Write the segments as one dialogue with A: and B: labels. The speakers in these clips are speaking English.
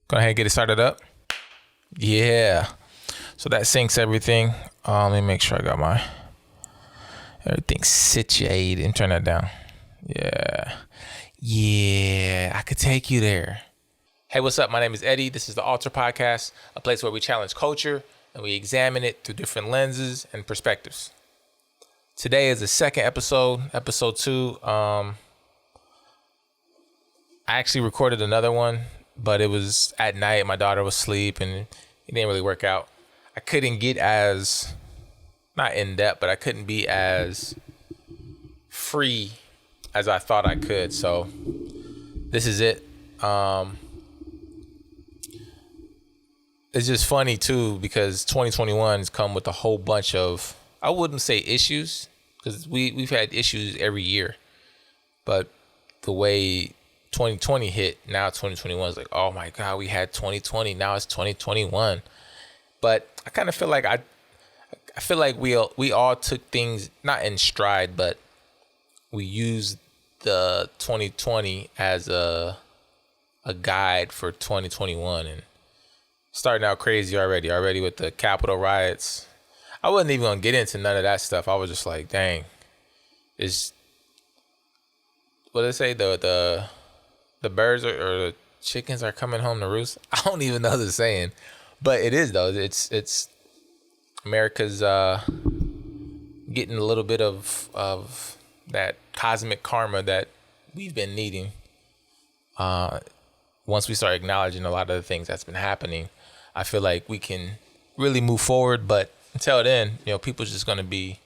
A: Go ahead and get it started up. Yeah. So that syncs everything. Let me make sure I got my everything situated and turn that down. Yeah. Yeah. I could take you there. Hey, what's up? My name is Eddie. This is the Altr podcast, a place where we challenge culture and we examine it through different lenses and perspectives. Today is the second episode 2. I actually recorded another one, but it was at night. My daughter was asleep and it didn't really work out. I couldn't get as, not in depth, but I couldn't be as free as I thought I could. So this is it. It's just funny too, because 2021 has come with a whole bunch of, I wouldn't say issues, because we've had issues every year, but the way 2020 hit, now 2021 is like, oh my God, we had 2020, now it's 2021. But I kind of feel like I feel like we all took things not in stride, but we used the 2020 as a guide for 2021, and starting out crazy already with the Capitol riots. I wasn't even gonna get into none of that stuff. I was just like, dang, it's what did they say? The birds or the chickens are coming home to roost. I don't even know the saying, but it is though. It's America's getting a little bit of that cosmic karma that we've been needing. Once we start acknowledging a lot of the things that's been happening, I feel like we can really move forward. But until then, people are just going to be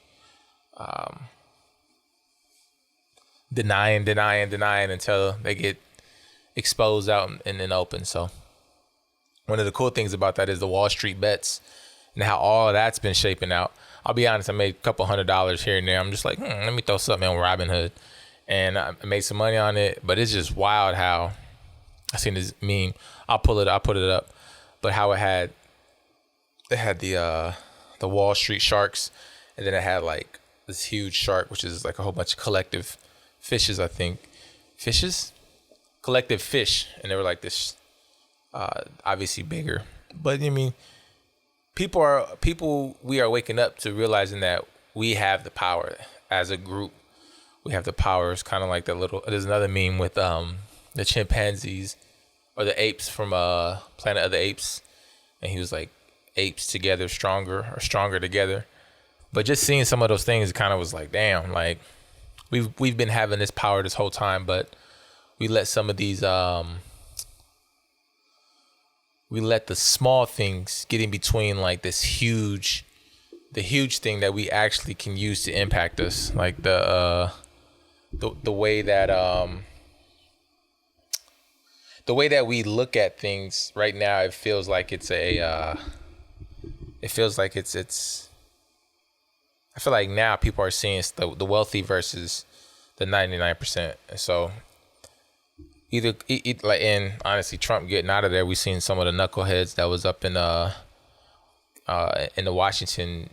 A: denying until they get exposed out and then open. So one of the cool things about that is the Wallstreet bets and how all of that's been shaping out. I'll be honest, I made a couple $100 here and there. I'm just like, let me throw something on Robinhood, and I made some money on it. But it's just wild how I seen this meme. I'll put it up, but how it had the Wall Street sharks, and then it had like this huge shark, which is like a whole bunch of collective fishes, I think. Collective fish, and they were like this, obviously bigger. But I mean, we are waking up to realizing that we have the power as a group. We have the power. It's kind of like there's another meme with the chimpanzees or the apes from Planet of the Apes, and he was like, apes together stronger, or stronger together. But just seeing some of those things kind of was like, damn, like we've been having this power this whole time, but we let some of these we let the small things get in between, like the huge thing that we actually can use to impact us, like the way that we look at things right now. It feels like it's I feel like now people are seeing the wealthy versus the 99%. And so and honestly, Trump getting out of there, we seen some of the knuckleheads that was up in the Washington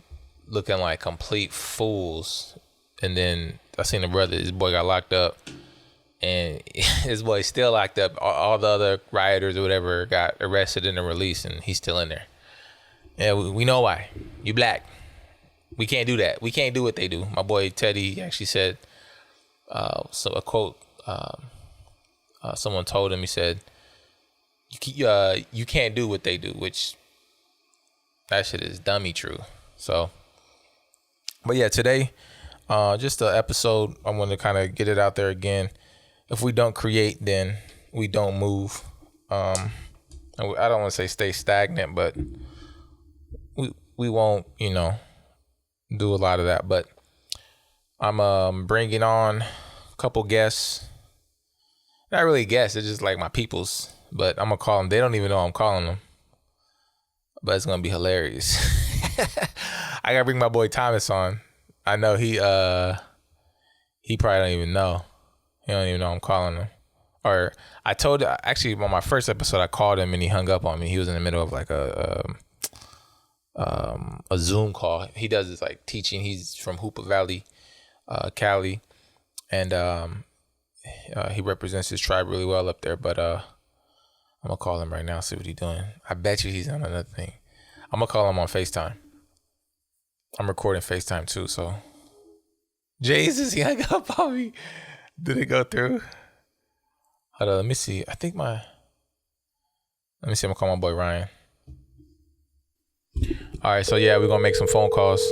A: looking like complete fools. And then I seen his boy got locked up, and his boy's still locked up. All the other rioters or whatever got arrested and then released, and he's still in there. Yeah, we know why. You black. We can't do that. We can't do what they do. My boy Teddy actually said, a quote. Someone told him, he said, "You can't do what they do," which that shit is dummy true. So, but yeah, today, just an episode. I want to kind of get it out there again. If we don't create, then we don't move. I don't want to say stay stagnant, but we won't, do a lot of that. But I'm bringing on a couple guests. Not really guests, it's just like my peoples. But I'm gonna call them. They don't even know I'm calling them. But it's gonna be hilarious. I gotta bring my boy Thomas on. I know he probably don't even know. He don't even know I'm calling him. Or actually on my first episode I called him and he hung up on me. He was in the middle of like a Zoom call. He does this like teaching. He's from Hoopa Valley, Cali, and he represents his tribe really well up there. But I'm gonna call him right now, see what he's doing. I bet you he's on another thing. I'm gonna call him on FaceTime. I'm recording FaceTime too, so. Jesus, he hung up on me. Did it go through? Hold on, let me see. Let me see, I'm gonna call my boy Ryan. All right, so yeah, we're gonna make some phone calls.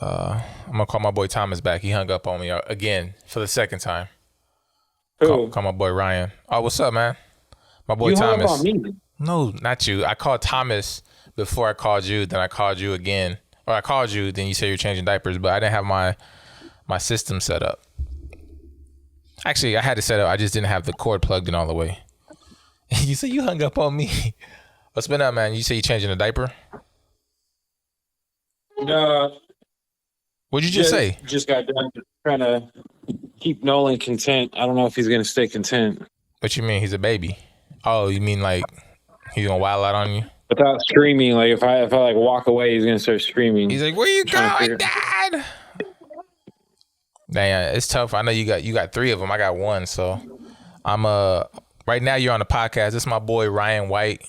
A: I'm gonna call my boy Thomas back. He hung up on me again for the second time. Call my boy Ryan. Oh, what's up, man? My boy Thomas.
B: You hung up on me.
A: No, not you. I called Thomas before I called you. Then I called you again. Or I called you, then you said you're changing diapers, but I didn't have my system set up. Actually, I had it set up. I just didn't have the cord plugged in all the way. You said you hung up on me. What's been up, man? You say you changing a diaper? What'd you just say?
B: Just got done trying to keep Nolan content. I don't know if he's going to stay content.
A: What you mean? He's a baby. Oh, you mean like he's going to wild out on you?
B: Without screaming, like if I like walk away, he's going to start screaming.
A: He's like, where you going, Dad? Damn, it's tough. I know you got 3 of them. I got 1, so I'm right now you're on the podcast. This is my boy Ryan White.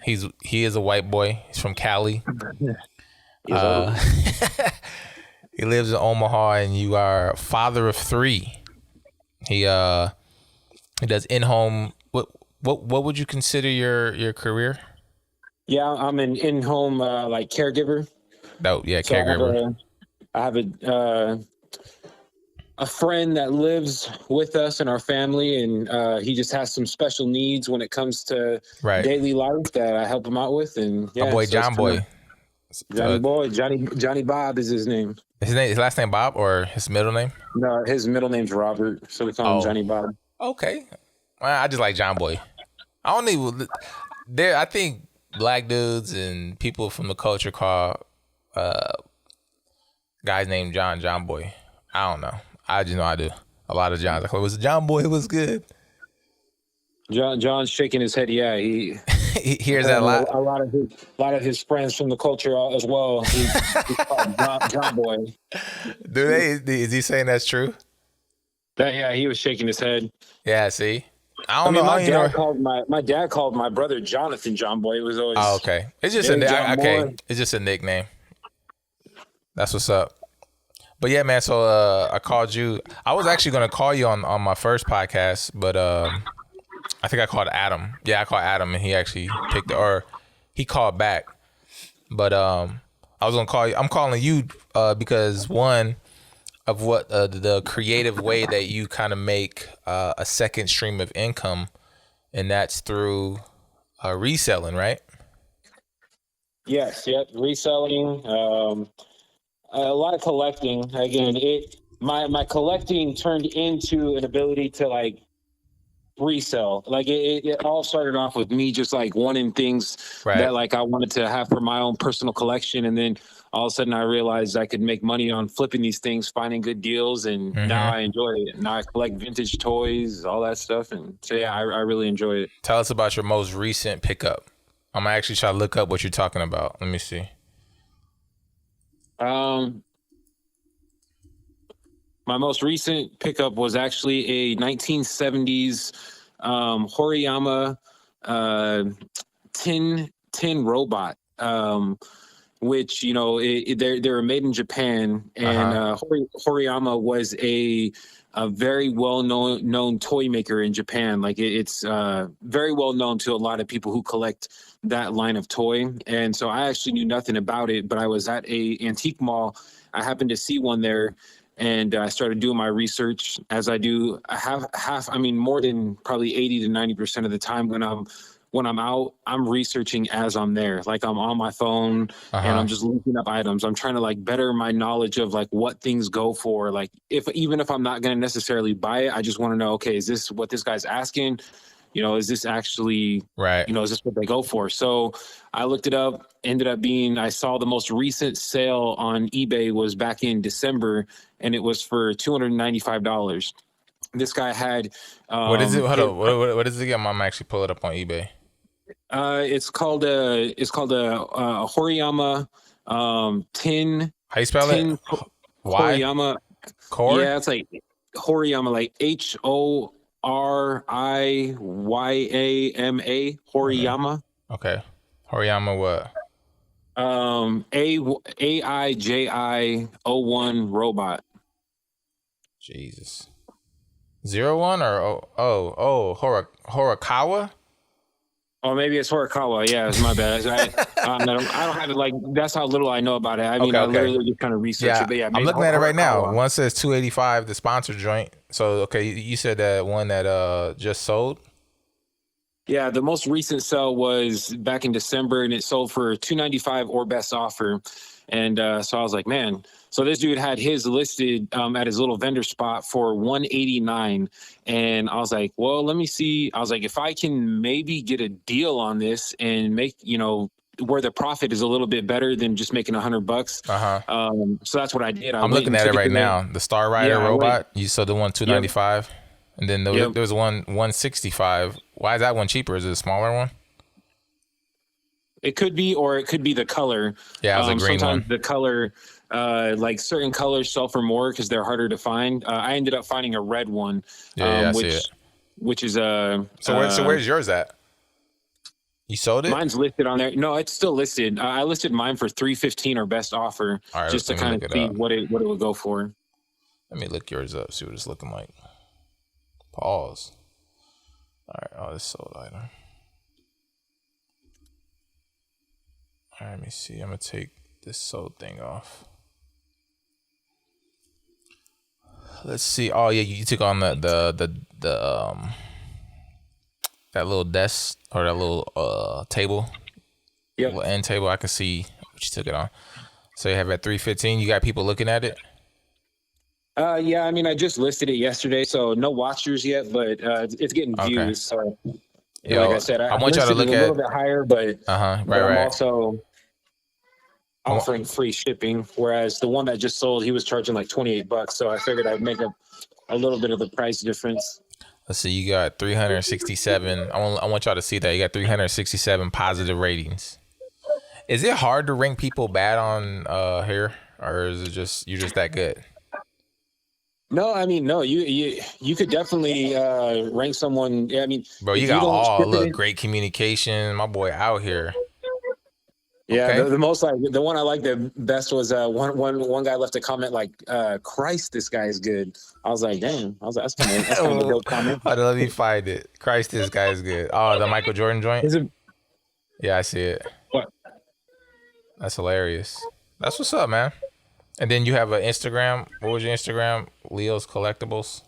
A: He is a white boy. He's from Cali. He lives in Omaha, and you are a father of 3. He does in-home. What would you consider your career?
B: Yeah, I'm an in-home like caregiver.
A: Oh yeah, so caregiver.
B: I have a friend that lives with us in our family, and he just has some special needs when it comes to daily life that I help him out with. And yeah,
A: my boy John Boy.
B: Johnny Bob is his name.
A: His last name Bob or his middle name?
B: No, his middle name's Robert, so we call him Johnny Bob.
A: Okay, well, I just like John Boy. I don't even I think black dudes and people from the culture call guys named John Boy. I don't know. I just know I do. A lot of Johns. Like, it was John Boy. It was good.
B: John's shaking his head. Yeah, he
A: hears that a lot.
B: A lot of his friends from the culture as well. He's called John Boy.
A: Is he saying that's true?
B: Yeah, he was shaking his head.
A: Yeah, see, I don't know.
B: My dad called my brother Jonathan John Boy. It was always
A: okay. It's just It's just a nickname. That's what's up. But yeah, man. So I called you. I was actually gonna call you on my first podcast, but I think I called Adam. Yeah, I called Adam, and he actually he called back. But I was gonna call you. I'm calling you because one of what the creative way that you kind of make a second stream of income, and that's through reselling, right?
B: Yes. Yep. Reselling. A lot of collecting. Again, my collecting turned into an ability to like resell. Like it all started off with me just like wanting things that like I wanted to have for my own personal collection, and then all of a sudden I realized I could make money on flipping these things, finding good deals, and now I enjoy it. Now I collect vintage toys, all that stuff, and so yeah, I really enjoy it.
A: Tell us about your most recent pickup. I'm gonna actually try to look up what you're talking about. Let me see.
B: My most recent pickup was actually a 1970s Horiyama tin robot, which they were made in Japan, and Horiyama was a very well known toy maker in Japan. Like it's very well known to a lot of people who collect that line of toy. And so I actually knew nothing about it, but I was at a antique mall. I happened to see one there, and I started doing my research as I do. More than probably 80 to 90% of the time when I'm out, I'm researching as I'm there. Like I'm on my phone and I'm just looking up items. I'm trying to like better my knowledge of like what things go for. Like even if I'm not going to necessarily buy it, I just want to know, okay, is this what this guy's asking? Is this actually right? Is this what they go for? So I looked it up, I saw the most recent sale on eBay was back in December, and it was for $295. This guy had
A: what is it? Hold on. What is it again? I'm actually pull it up on eBay.
B: It's called a Horiyama tin.
A: How you spell it?
B: Horiyama.
A: Core?
B: Yeah, it's like Horiyama, like HORIYAMA. Horiyama. Horiyama.
A: Okay. Horiyama what?
B: AIJI01 robot.
A: Jesus. 01 or Horikawa?
B: Oh, maybe it's Horikawa. Yeah, it's my bad. I don't have it like, that's how little I know about it. I mean, I literally just kind of research it. But yeah,
A: I'm looking at it right now. One says 285, the sponsor joint. So, okay, you said that one that just sold?
B: Yeah, the most recent sell was back in December, and it sold for $295 or best offer. And so I was like, man. So this dude had his listed at his little vendor spot for $189, and I was like, well, let me see. I was like, if I can maybe get a deal on this and make, where the profit is a little bit better than just making $100. So that's what I did.
A: I'm looking at it right now. The Star Rider robot. You saw the one 295, yep. And then there was one 165. Why is that one cheaper? Is it a smaller one?
B: It could be, or it could be the color.
A: Yeah, it was a green
B: sometimes
A: one.
B: The color, like certain colors sell for more because they're harder to find. I ended up finding a red one.
A: I see it.
B: Which is
A: So where's yours at? You sold it?
B: Mine's listed on there. No, it's still listed. I listed mine for $315 or best offer, just to kind of see what it would go for.
A: Let me look yours up. See what it's looking like. Pause. All right. Oh, this sold item. All right, let me see. I'm gonna take this sold thing off. Let's see. Oh yeah, you took on that little desk or that little table.
B: Yep.
A: Little end table. I can see what you took it on. So you have at 315. You got people looking at it?
B: Yeah, I mean, I just listed it yesterday, so no watchers yet, but it's getting views. So, like I said, I
A: want y'all to look
B: at a little bit higher, but I'm also offering free shipping. Whereas the one that just sold, he was charging like $28, so I figured I'd make a little bit of a price difference.
A: Let's see, you got 367. I want y'all to see that you got 367 positive ratings. Is it hard to rank people bad on here, or is it just you're just that good?
B: No, I mean, no, you could definitely rank someone. Yeah, I mean,
A: bro, you got great communication. My boy out here.
B: Yeah, okay. The most the one I liked the best was one guy left a comment like, "Christ, this guy is good." I was like, "Damn!" I was like, "That's kind of a dope comment."
A: Let me find it. Christ, this guy is good. Oh, the Michael Jordan joint. Yeah, I see it.
B: What?
A: That's hilarious. That's what's up, man. And then you have an Instagram. What was your Instagram? Leo's Collectibles.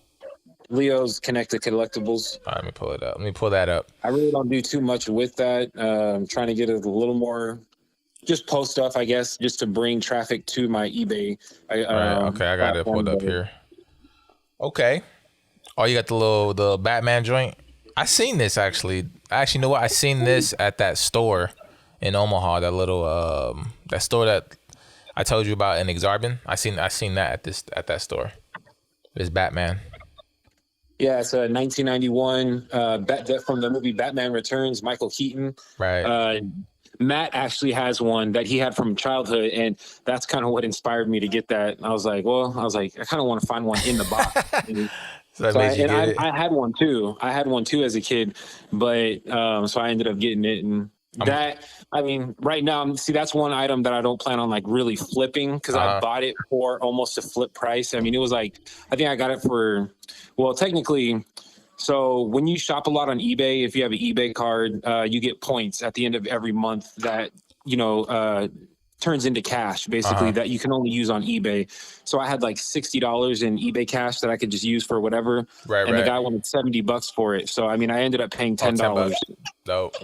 B: Leo's Connected Collectibles.
A: All right, let me pull it up. Let me pull that up.
B: I really don't do too much with that. I'm trying to get it a little more, just post stuff, I guess, just to bring traffic to my eBay.
A: Okay, I got it pulled up here. Okay. Oh, you got the Batman joint? I seen this actually. Actually, you know what? I seen this at that store in Omaha. That little that store that I told you about in Exarban. I seen that at that store. It's Batman.
B: Yeah, it's a 1991 from the movie Batman Returns, Michael Keaton.
A: Right.
B: Matt actually has one that he had from childhood, and that's kind of what inspired me to get that. I was like, I kind of want to find one in the box. I had one too. I had one too as a kid, but so I ended up getting it, and I mean, right now, see, that's one item that I don't plan on like really flipping because I bought it for almost a flip price. I mean, it was like, I think I got it for, well, technically, so when you shop a lot on eBay, if you have an eBay card, you get points at the end of every month that, turns into cash, basically, that you can only use on eBay. So I had like $60 in eBay cash that I could just use for whatever. And the guy wanted $70 for it. So, I mean, I ended up paying $10.
A: Dope.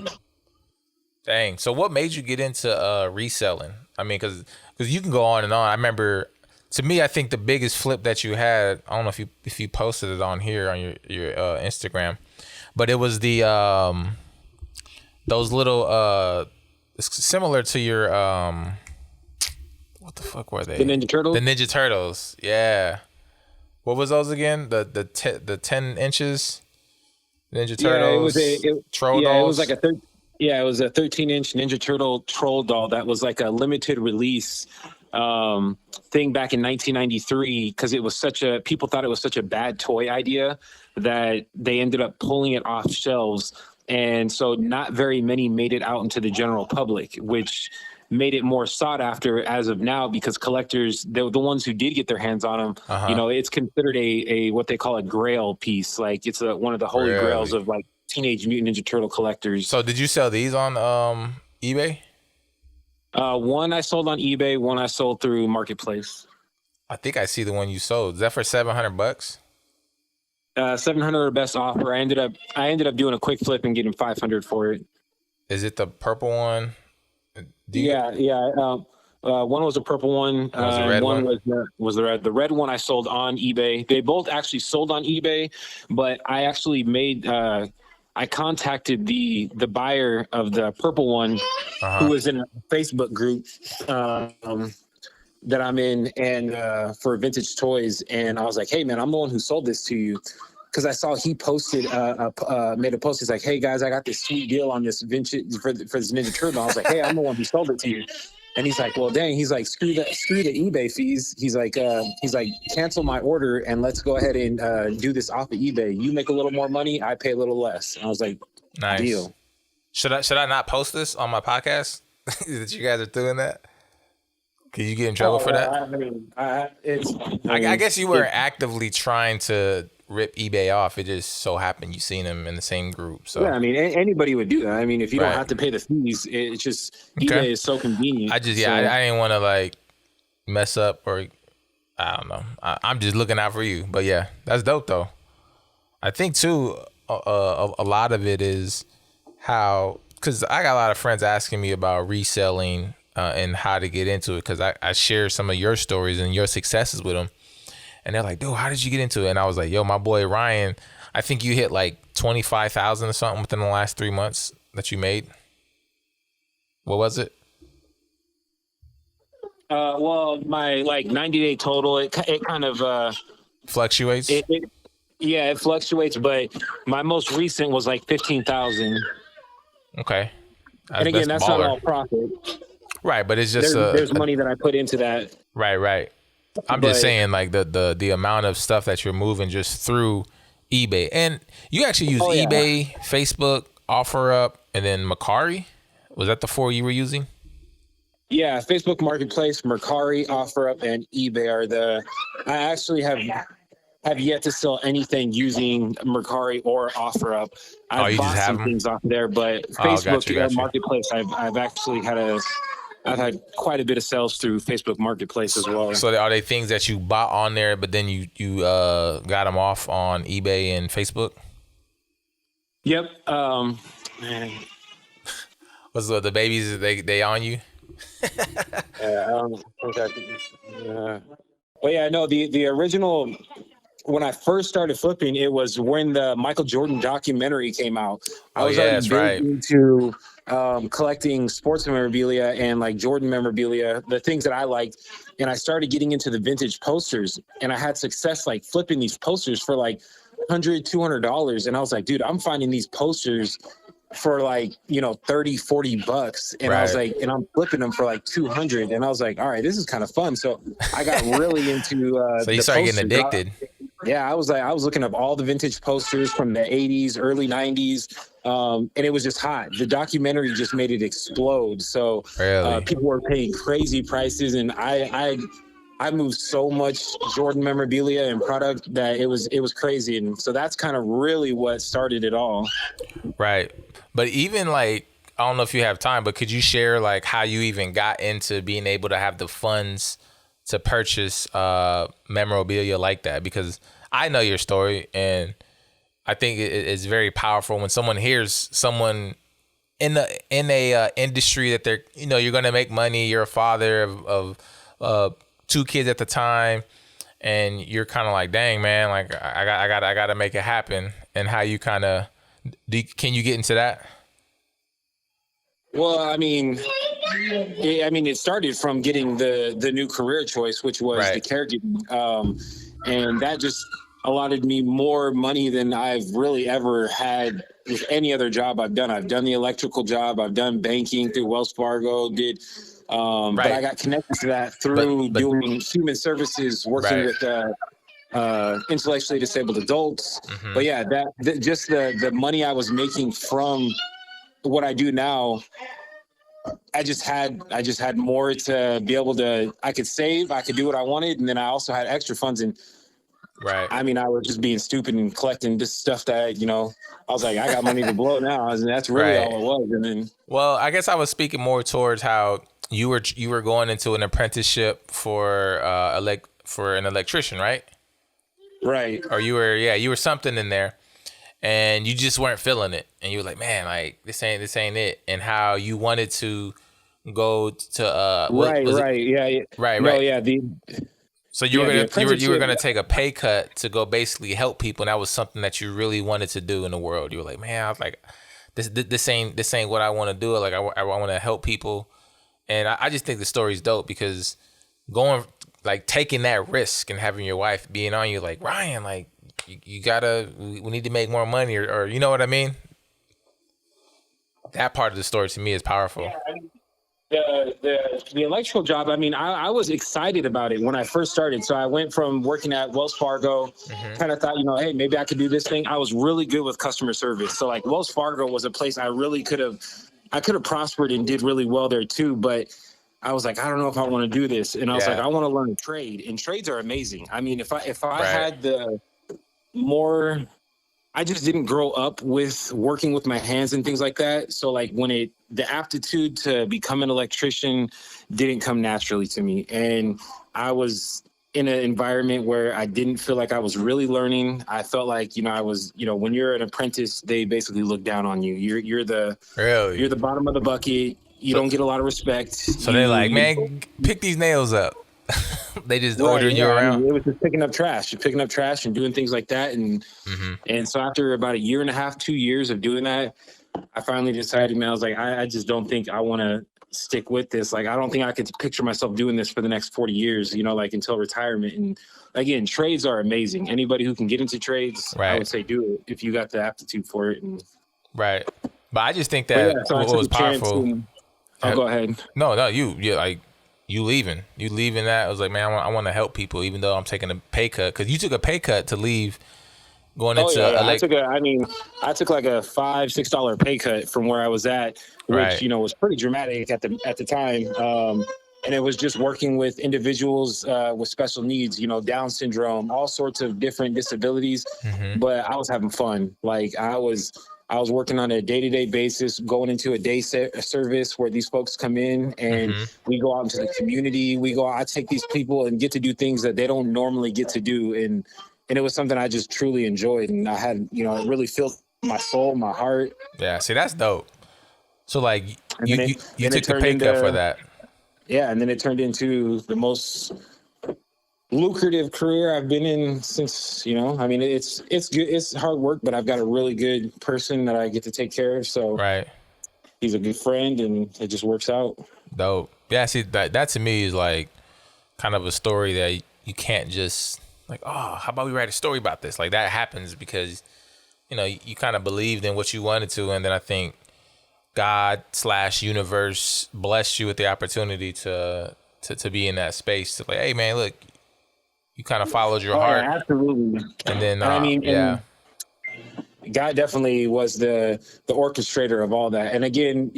A: Dang. So what made you get into reselling? I mean, because you can go on and on. I remember, to me, I think the biggest flip that you had, I don't know if you posted it on here on your Instagram, but it was the those little similar to your what the fuck were they?
B: The Ninja Turtles?
A: The Ninja Turtles. Yeah. What was those again? The 10 inches Ninja Turtles. Troll dolls.
B: It was like it was a 13-inch Ninja Turtle troll doll that was like a limited release. thing back in 1993 because people thought it was such a bad toy idea that they ended up pulling it off shelves. And so not very many made it out into the general public, which made it more sought after as of now because collectors, the ones who did get their hands on them, it's considered a what they call a grail piece. Like it's one of the holy grails of like Teenage Mutant Ninja Turtle collectors.
A: So did you sell these on eBay?
B: One I sold on eBay, one I sold through Marketplace.
A: I think I see the one you sold. Is that for $700?
B: 700 best offer. I ended up doing a quick flip and getting 500 for it.
A: Is it the purple one?
B: Yeah. One was a purple one.
A: Was the red
B: one was the red. The red one I sold on eBay. They both actually sold on eBay, but I actually I contacted the buyer of the purple one, who was in a Facebook group that I'm in, and for vintage toys. And I was like, "Hey, man, I'm the one who sold this to you," because I saw he posted made a post. He's like, "Hey guys, I got this sweet deal on this vintage for this Ninja Turtle." I was like, "Hey, I'm the one who sold it to you." And he's like, "Well, dang." He's like, screw the eBay fees." He's like, "Cancel my order and let's go ahead and do this off of eBay. You make a little more money, I pay a little less." And I was like,
A: nice.
B: Deal.
A: Should I not post this on my podcast that you guys are doing that? Could you get in trouble for that? I guess you were actively trying to rip eBay off. It just so happened you seen them in the same group. So
B: yeah, I mean, anybody would do that. I mean, if you don't have to pay the fees, it's just eBay is so convenient.
A: I didn't want to like mess up or I don't know. I'm just looking out for you. But yeah, that's dope though. I think too, a lot of it is how, because I got a lot of friends asking me about reselling and how to get into it, because I share some of your stories and your successes with them. And they're like, "Dude, how did you get into it?" And I was like, "Yo, my boy Ryan, I think you hit like 25,000 or something within the last 3 months that you made." What was it?
B: Well, my like 90-day total, it kind of
A: fluctuates.
B: It fluctuates, but my most recent was like 15,000.
A: Okay.
B: And again, that's not all profit.
A: Right, but it's just
B: there's money that I put into that.
A: Right. I'm just saying, like the amount of stuff that you're moving just through eBay, and you actually use eBay, Facebook, OfferUp, and then Mercari. Was that the 4 you were using?
B: Yeah, Facebook Marketplace, Mercari, OfferUp, and eBay are I actually have yet to sell anything using Mercari or OfferUp. I've bought some things off there, but Facebook Marketplace, I've actually I've had quite a bit of sales through Facebook Marketplace as well.
A: So are they things that you bought on there, but then you got them off on eBay and Facebook?
B: Yep. Man.
A: What's the babies? They on you?
B: Well, yeah, no. The original, when I first started flipping, it was when the Michael Jordan documentary came out. I was into collecting sports memorabilia and like Jordan memorabilia, the things that I liked. And I started getting into the vintage posters, and I had success like flipping these posters for like $100, $200. And I was like, dude, I'm finding these posters for like, $30-$40. And I was like, and I'm flipping them for like 200. And I was like, all right, this is kind of fun. So I got really into
A: so you started getting addicted.
B: Yeah, I was looking up all the vintage posters from the 80s, early 90s. And it was just hot. The documentary just made it explode. So people were paying crazy prices, and I moved so much Jordan memorabilia and product that it was crazy. And so that's kind of really what started it all. Right.
A: But even like, I don't know if you have time, but could you share like how you even got into being able to have the funds to purchase memorabilia like that? Because I know your story, and I think it's very powerful when someone hears someone in a industry that they're, you're going to make money. You're a father of 2 kids at the time, and you're kind of like, dang man, like I got to make it happen. And how you kind of, can you get into that?
B: Well, I mean, it started from getting the new career choice, which was the caregiving. And that just allotted me more money than I've really ever had with any other job I've done. I've done the electrical job. I've done banking through Wells Fargo, did But I got connected to that through doing human services, working with intellectually disabled adults. But yeah, just the money I was making from what I do now, I just had more to be able to. I could save, I could do what I wanted, and then I also had extra funds. And I mean, I was just being stupid and collecting this stuff that I was like, I got money to blow now, and that's really all it was. And then,
A: well, I guess I was speaking more towards how you were going into an apprenticeship for an electrician, right?
B: Right.
A: Or you were something in there, and you just weren't feeling it, and you were like, man, like this ain't it, and how you wanted to go to
B: right.
A: So you were gonna take a pay cut to go basically help people, and that was something that you really wanted to do in the world. You were like, man, I was like, this ain't what I want to do. Like I want to help people, and I just think the story's dope because taking that risk and having your wife being on you like, Ryan, like we need to make more money or you know what I mean? That part of the story to me is powerful.
B: Yeah, I mean, the electrical job, I mean, I was excited about it when I first started. So I went from working at Wells Fargo, kind of thought, hey, maybe I could do this thing. I was really good with customer service. So like Wells Fargo was a place I really could have prospered and did really well there too. But I was like, I don't know if I want to do this. And I was like, I want to learn a trade. And trades are amazing. I mean, if I had the more, I just didn't grow up with working with my hands and things like that. So like when the aptitude to become an electrician didn't come naturally to me. And I was in an environment where I didn't feel like I was really learning. I felt like, I was, when you're an apprentice, they basically look down on you. You're the bottom of the bucket. You don't get a lot of respect.
A: So they're like, man, pick these nails up. They just ordering you around.
B: I mean, it was just picking up trash and doing things like that. And so after about a year and a half, 2 years of doing that, I finally decided, man, I was like, I just don't think I want to stick with this. Like, I don't think I could picture myself doing this for the next 40 years, like until retirement. And again, trades are amazing. Anybody who can get into trades, I would say do it if you got the aptitude for it.
A: But I just think that what was powerful.
B: Go ahead.
A: No, you leaving that. I was like, man, I want to help people, even though I'm taking a pay cut. Because you took a pay cut to leave going into
B: I took like a $5-6 pay cut from where I was at, which was pretty dramatic at the time. And it was just working with individuals with special needs, Down syndrome, all sorts of different disabilities. But I was having fun. Like I was working on a day-to-day basis, going into a day service where these folks come in and we go out into the community. I take these people and get to do things that they don't normally get to do. And it was something I just truly enjoyed. And I had, it really filled my soul, my heart.
A: Yeah. See, that's dope. So like you took the pay cut for that.
B: Yeah. And then it turned into the most lucrative career I've been in since, I mean, it's good. It's hard work, but I've got a really good person that I get to take care of. So he's a good friend and it just works out.
A: Dope. Yeah. See, that to me is like kind of a story that you can't just like, oh, how about we write a story about this? Like that happens because, you kind of believed in what you wanted to. And then I think God/universe blessed you with the opportunity to be in that space to like, hey man, look, you kind of followed your heart.
B: Yeah, absolutely.
A: And then,
B: God definitely was the orchestrator of all that. And again,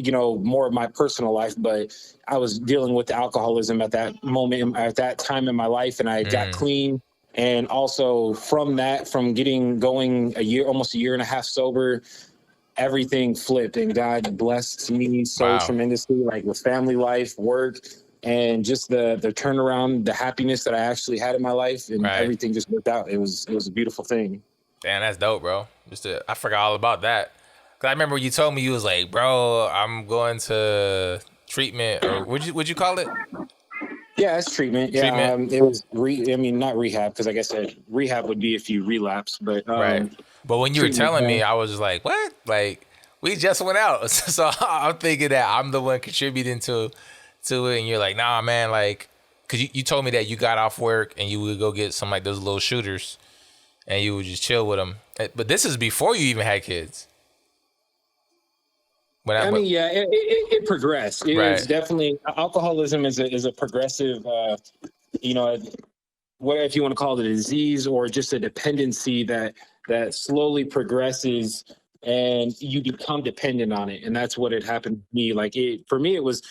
B: more of my personal life, but I was dealing with the alcoholism at that moment, at that time in my life, and I got clean. And also from going almost a year and a half sober, everything flipped and God blessed me so tremendously, like with family life, work, and just the turnaround, the happiness that I actually had in my life, and everything just worked out. It was a beautiful thing.
A: Damn, that's dope, bro. I forgot all about that. Cause I remember when you told me, you was like, bro, I'm going to treatment, or what'd you call it?
B: Yeah, it's treatment. Yeah, treatment. It was not rehab, because like I said, rehab would be if you relapse. But
A: But when you were telling me, I was just like, what? Like we just went out, so I'm thinking that I'm the one contributing to it, and you're like, nah, man, like, cause you told me that you got off work and you would go get some like those little shooters, and you would just chill with them. But this is before you even had kids.
B: I mean, yeah, it progressed. It
A: right.
B: is definitely alcoholism is a progressive, you know, what if you want to call it a disease or just a dependency that slowly progresses and you become dependent on it. And that's what had happened to me. Like it for me, it was,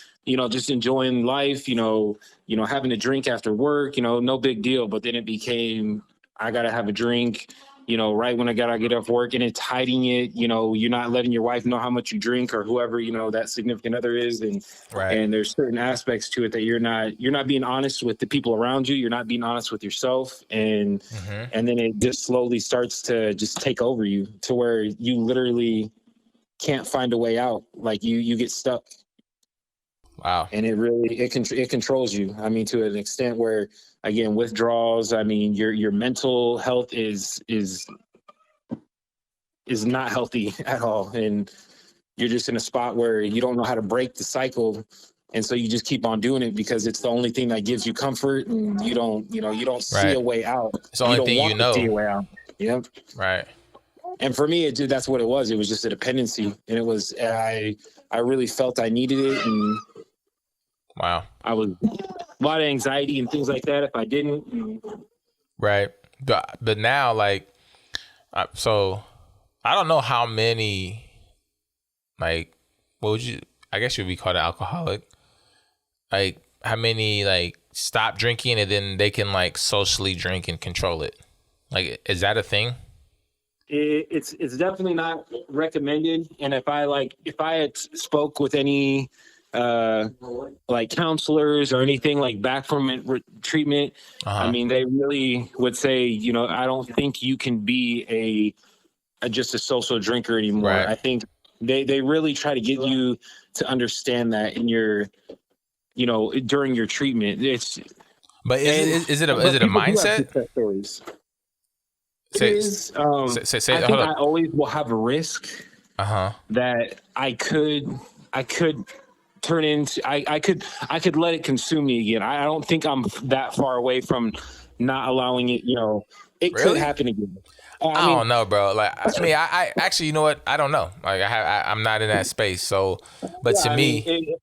B: just enjoying life, having a drink after work, no big deal. But then it became I gotta have a drink, right when I gotta get off work, and it's hiding it. You're not letting your wife know how much you drink or whoever that significant other is, and
A: Right.
B: and there's certain aspects to it that you're not being honest with the people around you. You're not being honest with yourself, and then it just slowly starts to just take over you to where you literally can't find a way out. Like you get stuck.
A: Wow.
B: And it controls you. I mean, to an extent where, again, withdrawals. I mean, your mental health is not healthy at all, and you're just in a spot where you don't know how to break the cycle, and so you just keep on doing it because it's the only thing that gives you comfort, and you don't see a way out.
A: It's the only thing you know.
B: See a way out. Yeah.
A: Right.
B: And for me, that's what it was. It was just a dependency, and it was I really felt I needed it, and
A: wow,
B: I was a lot of anxiety and things like that if I didn't.
A: Right. But now, like, so I don't know how many, like, what would you, I guess you'd be called an alcoholic. Like, how many, like, stop drinking and then they can, like, socially drink and control it? Like, is that a thing?
B: It's definitely not recommended. And if I had spoke with any like counselors or anything like back from treatment, I mean, they really would say, I don't think you can be just a social drinker anymore.
A: Right.
B: I think they really try to get you to understand that in your, during your treatment. Is it
A: a mindset?
B: I always will have a risk that I could turn into. I could let it consume me again. I don't think I'm that far away from not allowing it. It
A: really?
B: could happen again.
A: I don't know, bro. Like, I mean, I actually, you know what? I don't know. Like, I'm not in that space. So, but to me,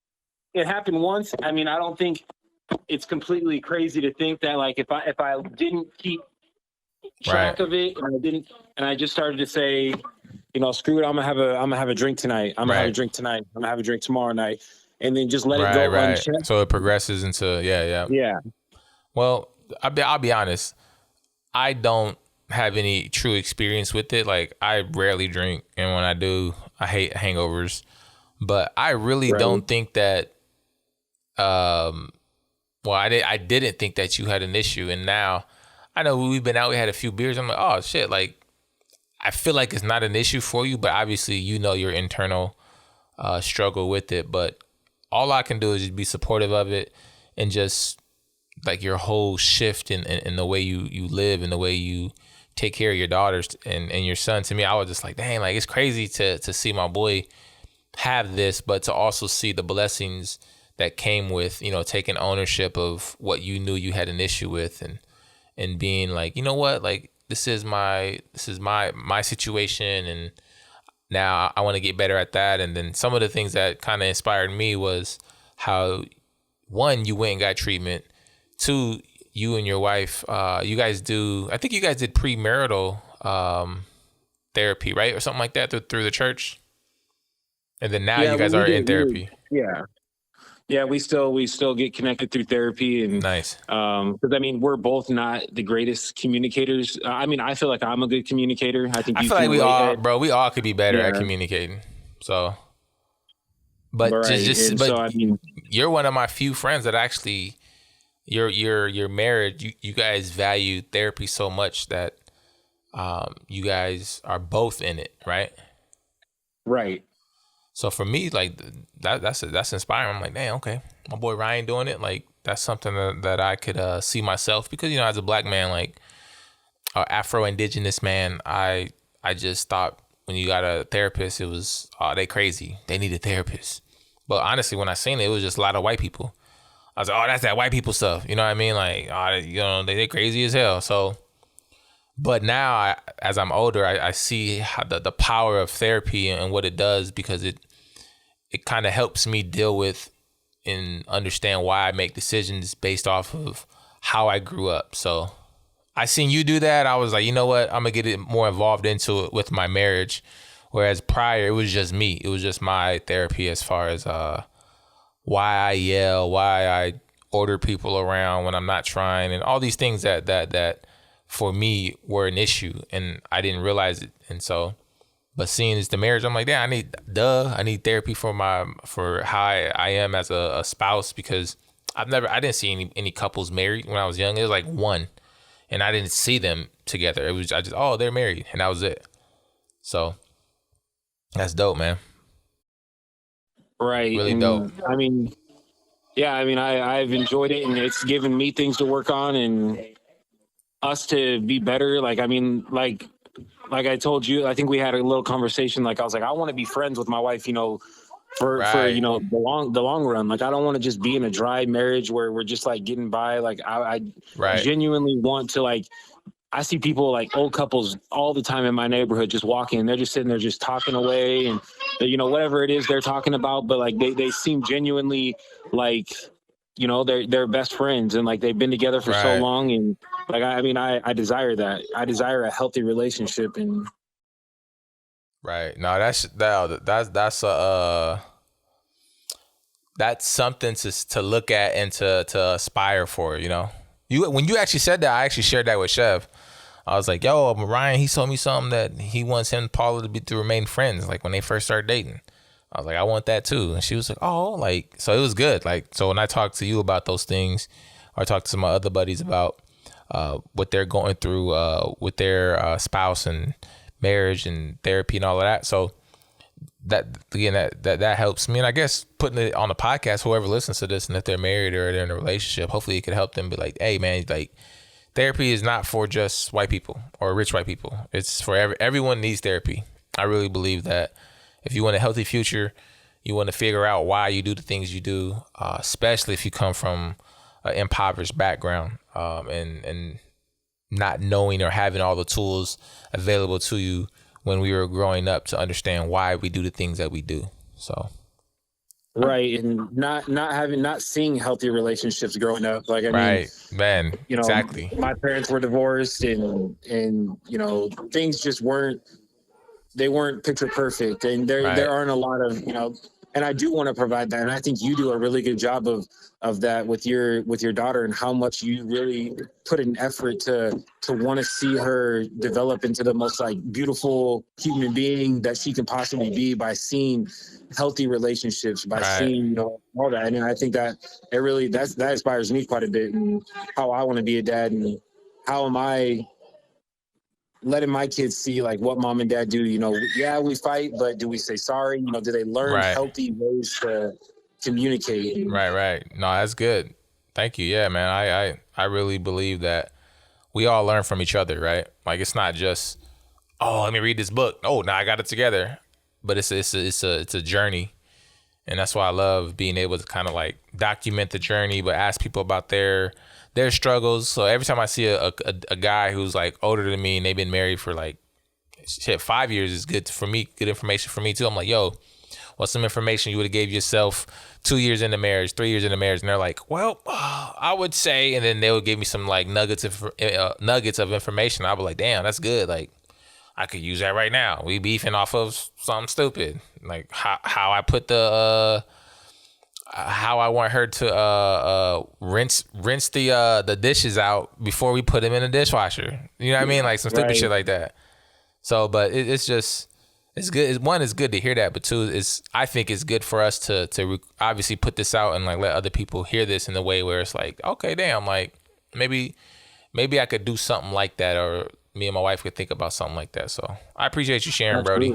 B: it happened once. I mean, I don't think it's completely crazy to think that, like, if I didn't keep track of it, and I just started to say, screw it, I'm gonna have a drink tonight. I'm gonna have a drink tonight. I'm gonna have a drink tomorrow night, and then just let it go unchecked.
A: So it progresses into yeah. Well, I'll be honest. I don't have any true experience with it. Like, I rarely drink, and when I do, I hate hangovers. But I really don't think that. Well, I didn't think that you had an issue, and now I know we've been out. We had a few beers. I'm like, oh shit! Like, I feel like it's not an issue for you, but obviously your internal struggle with it. But all I can do is just be supportive of it, and just like your whole shift in the way you live and the way you take care of your daughters and your son. To me, I was just like, dang, like, it's crazy to see my boy have this, but to also see the blessings that came with, taking ownership of what you knew you had an issue with, and being like, you know what, like, this is my situation, and now I want to get better at that. And then some of the things that kind of inspired me was how, one, you went and got treatment. Two, you and your wife, you guys I think you guys did premarital therapy, right? Or something like that through the church. And then now you guys are in therapy.
B: Yeah, we still get connected through therapy, and
A: nice.
B: Because I mean, we're both not the greatest communicators. I mean, I feel like I'm a good communicator. I feel like we
A: all could be better at communicating. So, but I mean, you're one of my few friends that actually, your marriage, you guys value therapy so much that you guys are both in it, right?
B: Right.
A: So for me, like, that's inspiring. I'm like, damn, okay, my boy Ryan doing it. Like, that's something that I could see myself, because as a black man, like, Afro-Indigenous man, I just thought when you got a therapist, it was, oh, they crazy, they need a therapist. But honestly, when I seen it, it was just a lot of white people. I was like, oh, that's that white people stuff. You know what I mean? Like, oh, they crazy as hell. So, but now, as I'm older, I see how the power of therapy and what it does, because it kind of helps me deal with and understand why I make decisions based off of how I grew up. So I seen you do that. I was like, you know what? I'm gonna get it more involved into it with my marriage. Whereas prior, it was just me. It was just my therapy as far as why I yell, why I order people around when I'm not trying, and all these things that for me were an issue, and I didn't realize it. And so, but seeing as the marriage, I'm like, yeah, I need therapy for how I am as a spouse, because I didn't see any couples married when I was young. It was like one, and I didn't see them together. Oh, they're married, and that was it. So that's dope, man.
B: Right.
A: Really
B: and
A: dope.
B: I mean, yeah, I mean, I've enjoyed it, and it's given me things to work on and us to be better. Like, I mean, like I told you, I think we had a little conversation. Like, I was like, I want to be friends with my wife, for
A: Right.
B: the long run. Like, I don't want to just be in a dry marriage where we're just like getting by. Like, I
A: Right.
B: genuinely want to, like, I see people, like old couples all the time in my neighborhood just walking, and they're just sitting there just talking away, and whatever it is they're talking about, but like they seem genuinely like they're best friends, and like they've been together for so
A: Right.
B: long. And like I mean I desire that. I desire a healthy relationship. And
A: Right. No, that's something to look at and to aspire for, when you actually said that, I actually shared that with Chev. I was like, yo, Ryan, he told me something that he wants him and Paula to remain friends, like when they first started dating. I was like, I want that too. And she was like, oh, like, so it was good. Like, so when I talked to you about those things, or I talked to my other buddies about what they're going through with their spouse and marriage and therapy and all of that. So that helps me. And I guess putting it on the podcast, whoever listens to this, and if they're married or they're in a relationship, hopefully it could help them be like, hey man, like, therapy is not for just white people or rich white people. It's for everyone needs therapy. I really believe that if you want a healthy future, you want to figure out why you do the things you do, especially if you come from an impoverished background, and not knowing or having all the tools available to you when we were growing up to understand why we do the things that we do. So.
B: Right. And not seeing healthy relationships growing up. Like, I
A: right,
B: mean,
A: man, exactly.
B: My parents were divorced, and things just weren't picture perfect. And there aren't a lot of, and I do want to provide that. And I think you do a really good job of that with your daughter, and how much you really put an effort to want to see her develop into the most like beautiful human being that she can possibly be, by seeing healthy relationships, by seeing all that. And I think that it really that inspires me quite a bit, and how I want to be a dad, and how am I letting my kids see like what mom and dad do. Yeah, we fight, but do we say sorry? Do they learn healthy ways to communicate?
A: Right. No, that's good. Thank you. Yeah, man. I really believe that we all learn from each other, right? Like, it's not just, oh, let me read this book. Oh, now I got it together. But it's a journey. And that's why I love being able to kind of like document the journey, but ask people about their struggles. So every time I see a guy who's like older than me and they've been married for like 5 years is good for me, good information for me too. I'm like, yo, what's some information you would have gave yourself 2 years into marriage, 3 years into marriage? And they're like, well, I would say, and then they would give me some like nuggets of information. I'll be like, damn, that's good. Like, I could use that right now. We beefing off of something stupid, like how I put how I want her to rinse the dishes out before we put them in the dishwasher. You know what I mean? Like some stupid shit like that. So, but it's just, it's good. One, it's good to hear that, but two, I think it's good for us to obviously put this out and like let other people hear this in a way where it's like, okay, damn, like maybe I could do something like that, or me and my wife could think about something like that. So I appreciate you sharing, Brody.